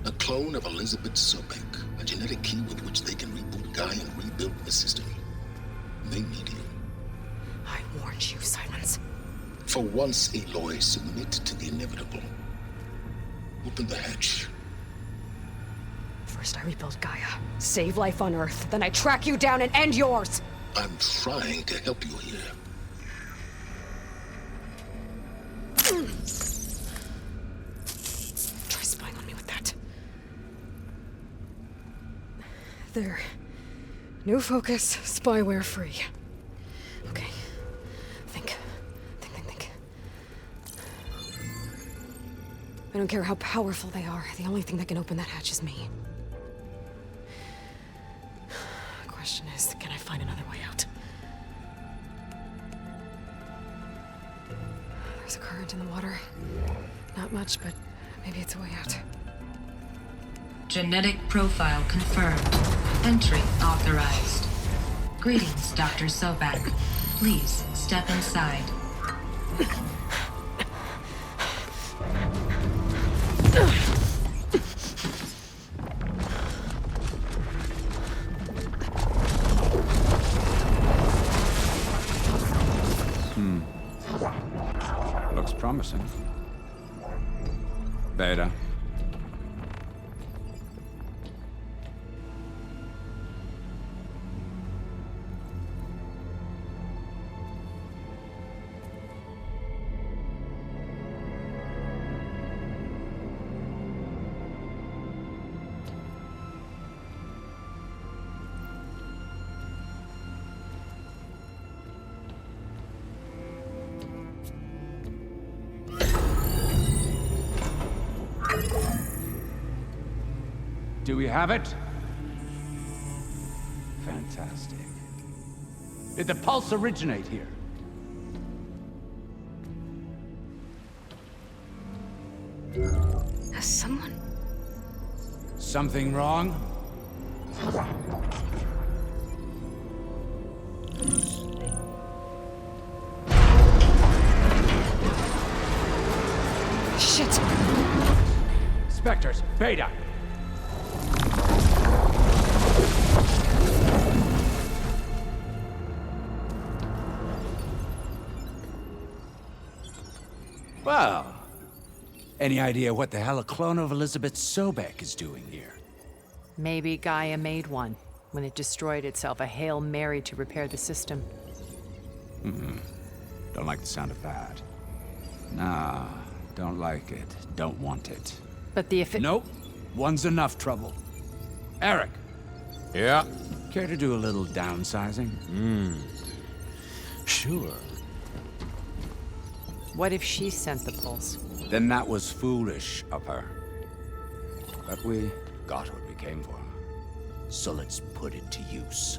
A clone of Elizabeth Sobek, a genetic key with which they can reboot Gaia and rebuild the system. They need you. I warned you, Silence. For once, Aloy, submit to the inevitable. Open the hatch. First I rebuild Gaia, save life on Earth, then I track you down and end yours! I'm trying to help you here. Try spying on me with that. There. New focus, spyware free. Okay. Think. I don't care how powerful they are. The only thing that can open that hatch is me. Question is, can I find another way out? There's a current in the water. Not much, but maybe it's a way out. Genetic profile confirmed. Entry authorized. Greetings, Dr. Sobek. Please step inside. Looks promising. Beta. Do we have it? Fantastic. Did the pulse originate here? Has someone... Something wrong? Shit! Spectres, Beta! Well, any idea what the hell a clone of Elizabeth Sobek is doing here? Maybe Gaia made one when it destroyed itself, a Hail Mary to repair the system. Don't like the sound of that. Nah, don't like it. Don't want it. But the Nope. One's enough trouble. Eric. Yeah? Care to do a little downsizing? Sure. What if she sent the pulse? Then that was foolish of her. But we got what we came for. So let's put it to use.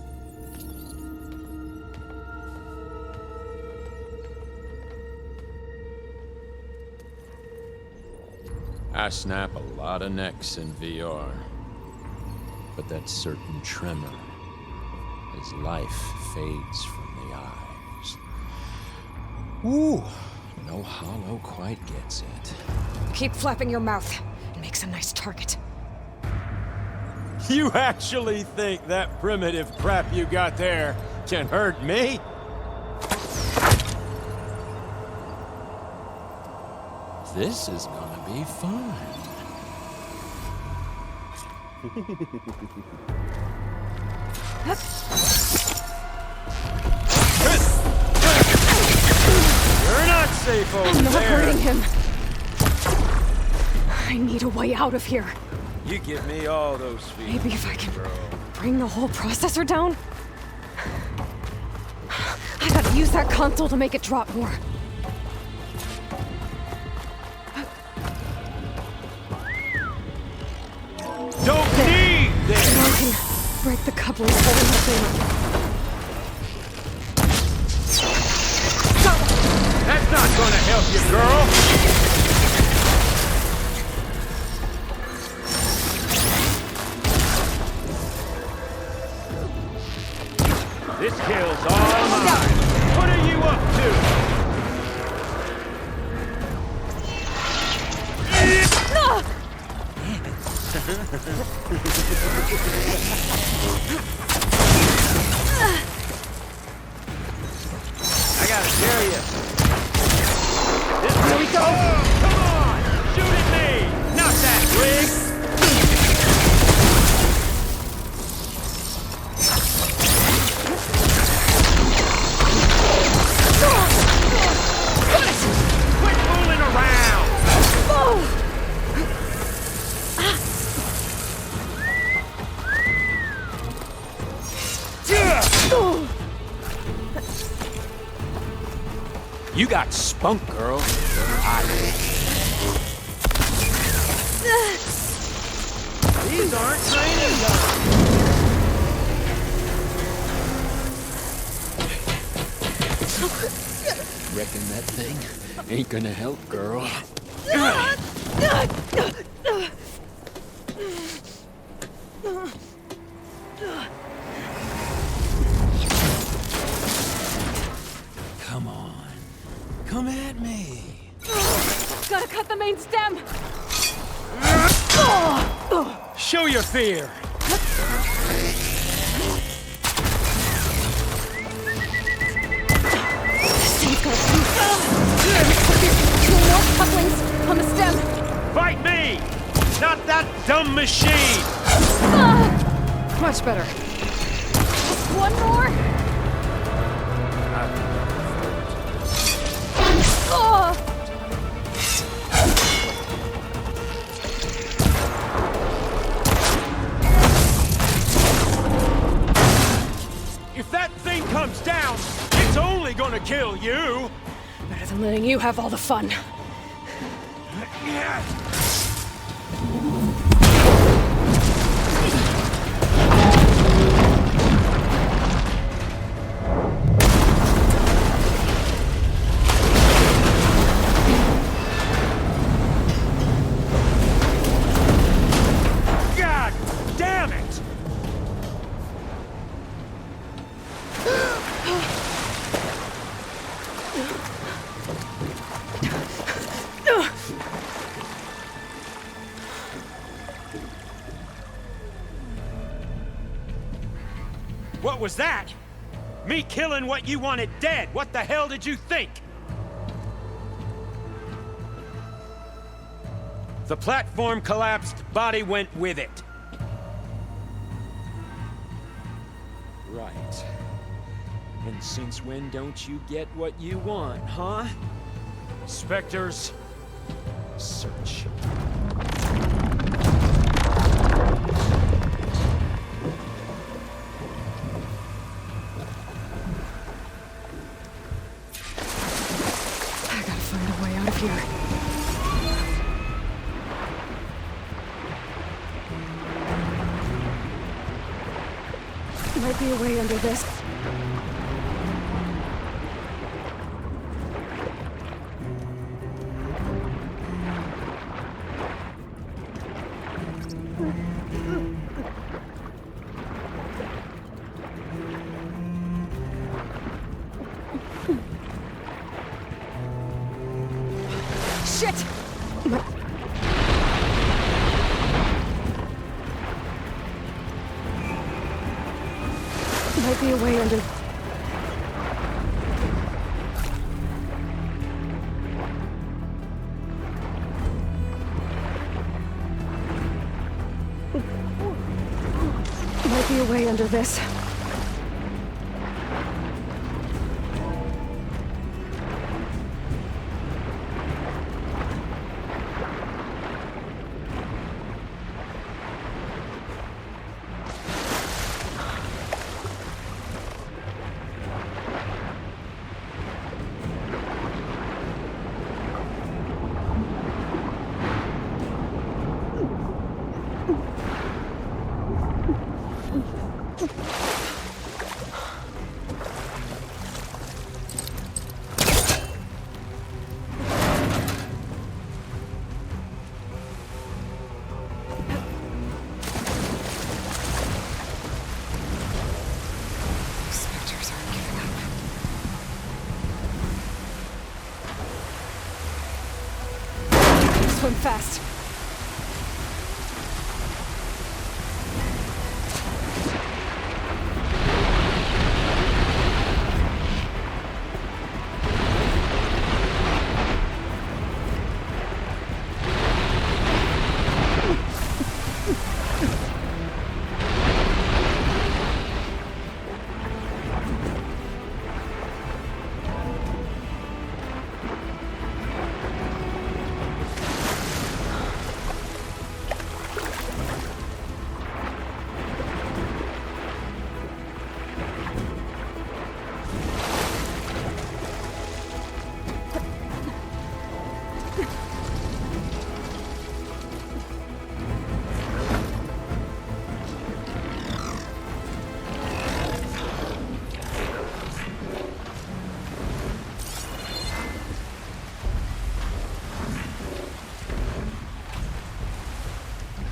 I snap a lot of necks in VR. But that certain tremor as life fades from the eyes. Ooh, no hollow quite gets it. Keep flapping your mouth. It makes a nice target. You actually think that primitive crap you got there can hurt me? This is gonna be fun. You're not safe over I'm not there. hurting him. I need a way out of here. You give me all those feelings. Maybe if I can bring the whole processor down? I gotta use that console to make it drop more. Don't need this! Now I can break the couplings holding the thing up. That's not gonna help you, girl! This kill's all mine! What are you up to? I gotta tell you. Here we go! Come on! Shoot at me! Not that rig! Quit fooling around! You got spunk, girl. These aren't training guns. Reckon that thing ain't gonna help, girl. Come on. Come at me. Gotta cut the main stem! Show your fear. Steve's got a two more couplings on the stem. Fight me! Not that dumb machine! Much better. Just one more. If that thing comes down, it's only gonna kill you! Better than letting you have all the fun. God damn it! What was that? Me killing what you wanted dead. What the hell did you think? The platform collapsed, body went with it. Right. And since when don't you get what you want, huh? Spectres, search. I gotta find a way out of here. Might be a way under this. Shit! Might be a way under... a way under this. Swim fast.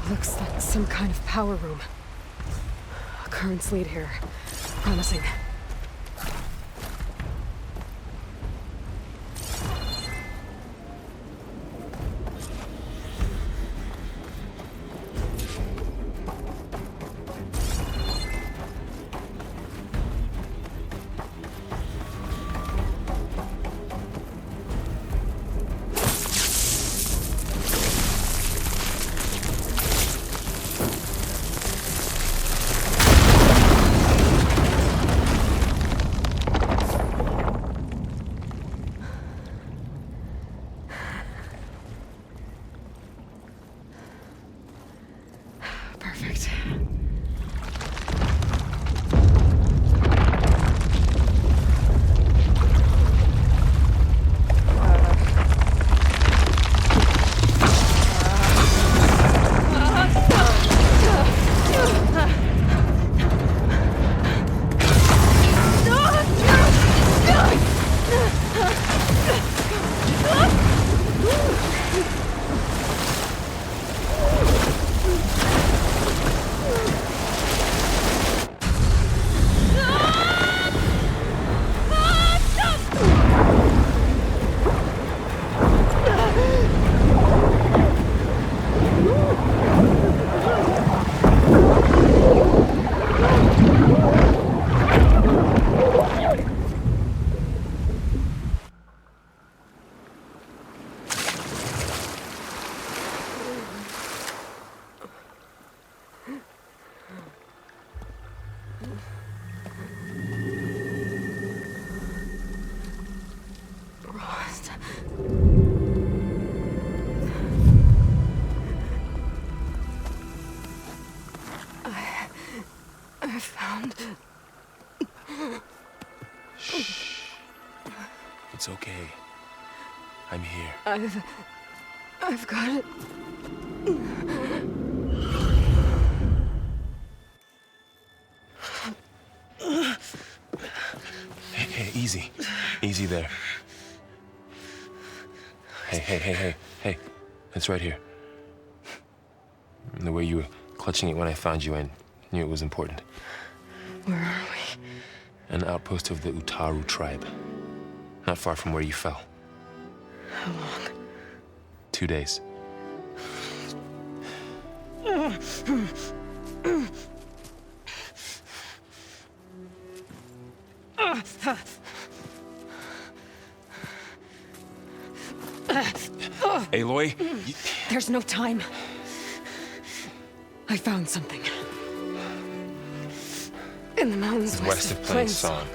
Looks like some kind of power room. Currents lead here. Promising. Perfect. I found... Shh. It's okay. I'm here. I've got it. Hey, easy. Easy there. Hey. It's right here. The way you were clutching it when I found you, I knew it was important. Where are we? An outpost of the Utaru tribe. Not far from where you fell. How long? 2 days. Aloy? There's no time. I found something. In the mountains West of Plain Song.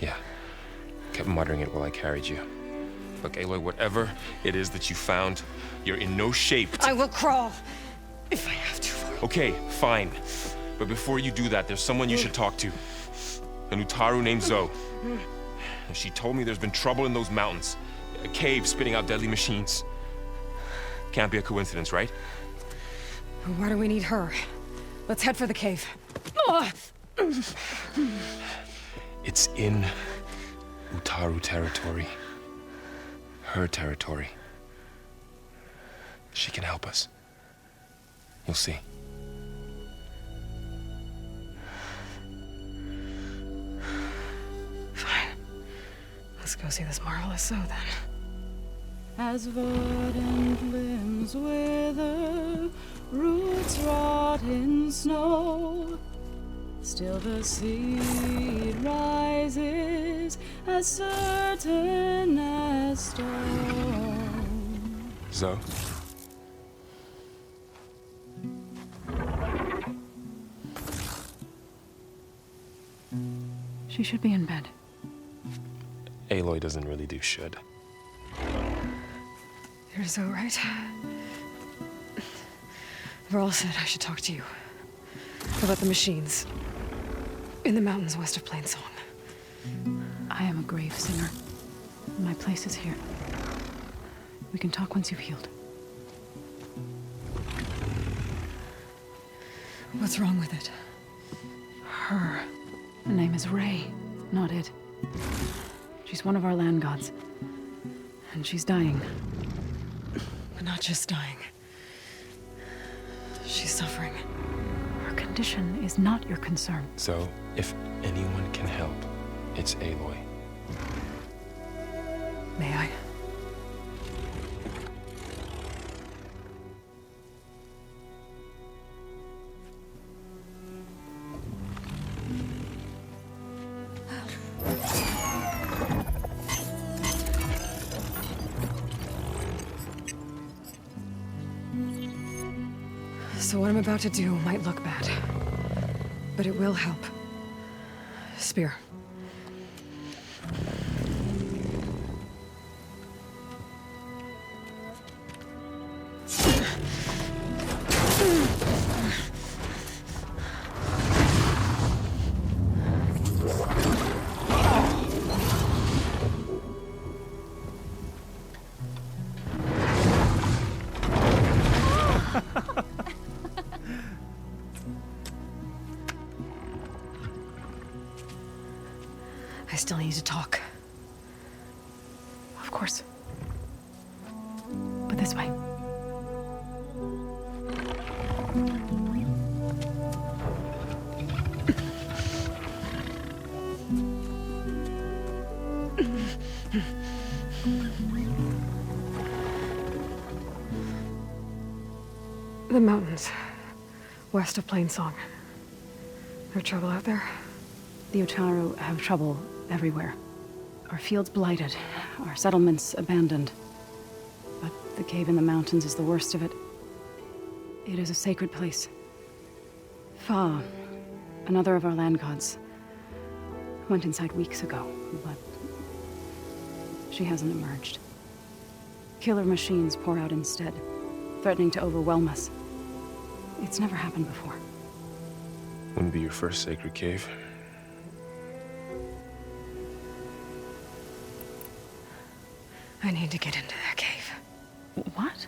Yeah. Kept muttering it while I carried you. Look, Aloy, whatever it is that you found, you're in no shape to... I will crawl, if I have to. Okay, fine. But before you do that, there's someone you should talk to. An Utaru named Zoe. And she told me there's been trouble in those mountains. A cave spitting out deadly machines. Can't be a coincidence, right? Why do we need her? Let's head for the cave. It's in Utaru territory. Her territory. She can help us. You'll see. Fine. Let's go see this marvelous Zoe then. As verdant limbs wither, roots rot in snow, still the seed rises as certain as stone. Zoe? She should be in bed. Aloy doesn't really do should. You're Zoe, right? Varl said I should talk to you about the machines in the mountains west of Plain Song. I am a grave singer. My place is here. We can talk once you've healed. What's wrong with it? Her. The name is Ray, not it. She's one of our land gods. And she's dying. But not just dying. She's suffering. Her condition is not your concern. So, if anyone can help, it's Aloy. May I? So what I'm about to do might look bad, but it will help. Spear. I still need to talk. Of course. But this way. The mountains, west of Plain Song. There trouble out there? The Utaru have trouble everywhere. Our fields blighted, our settlements abandoned. But the cave in the mountains is the worst of it. It is a sacred place. Fa, another of our land gods, went inside weeks ago, but she hasn't emerged. Killer machines pour out instead, threatening to overwhelm us. It's never happened before. Wouldn't be your first sacred cave. I need to get into that cave. What?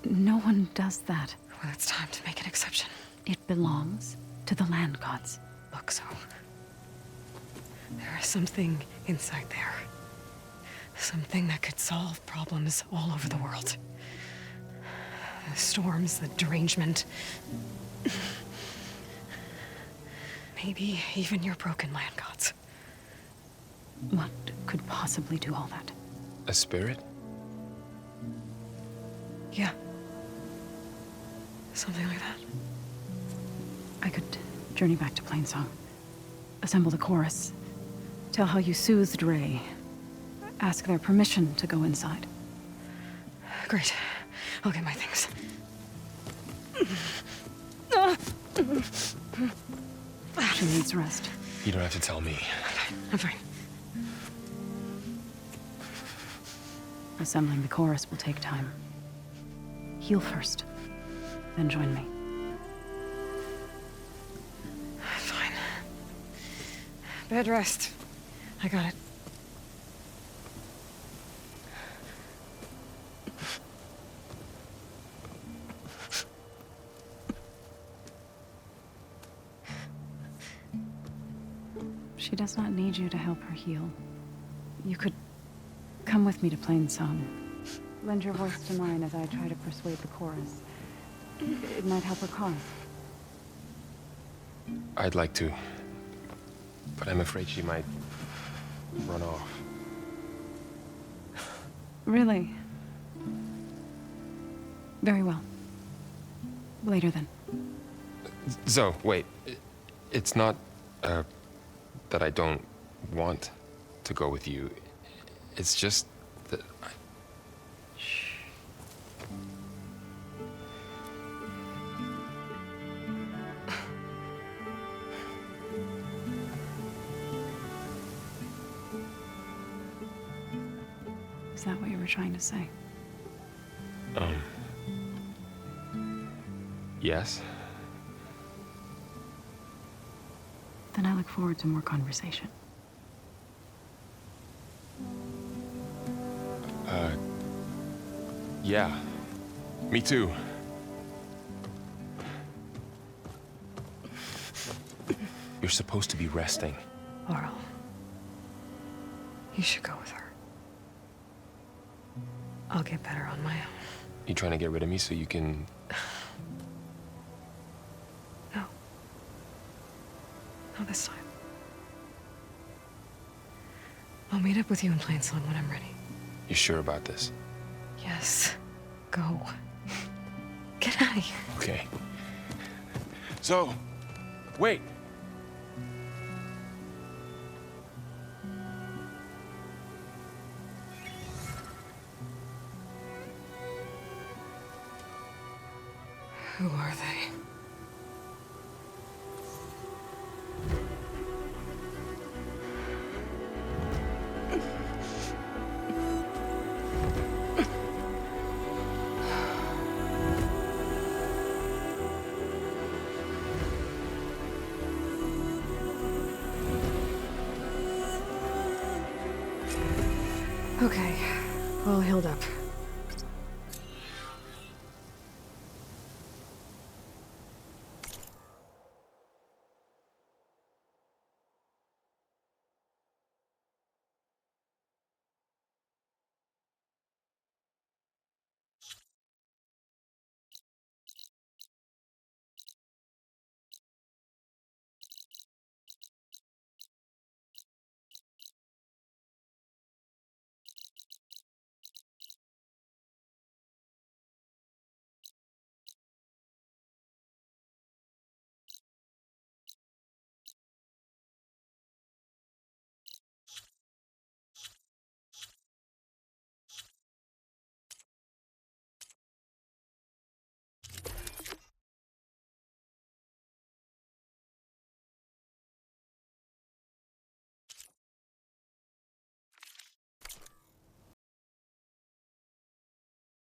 No one does that. Well, it's time to make an exception. It belongs to the land gods. Look, so there is something inside there. Something that could solve problems all over the world. The storms, the derangement. Maybe even your broken land gods. What could possibly do all that? A spirit? Yeah. Something like that. I could journey back to Plain Song. Assemble the chorus. Tell how you soothed Ray. Ask their permission to go inside. Great. I'll get my things. She needs rest. You don't have to tell me. I'm fine. Assembling the chorus will take time. Heal first, then join me. Fine. Bed rest. I got it. She does not need you to help her heal. You could come with me to Plainsong. Lend your voice to mine as I try to persuade the chorus. It might help her cause. I'd like to. But I'm afraid she might run off. Really? Very well. Later then. Zoe, wait. It's not, that I don't want to go with you. It's just that I... Is that what you were trying to say? Yes? Then I look forward to more conversation. Yeah. Me too. You're supposed to be resting. Laurel. You should go with her. I'll get better on my own. You trying to get rid of me so you can... No. Not this time. I'll meet up with you in Plainsong when I'm ready. You sure about this? Yes. Go. Get out of here. Okay. Zoe, wait. Who are they? Okay, all healed up.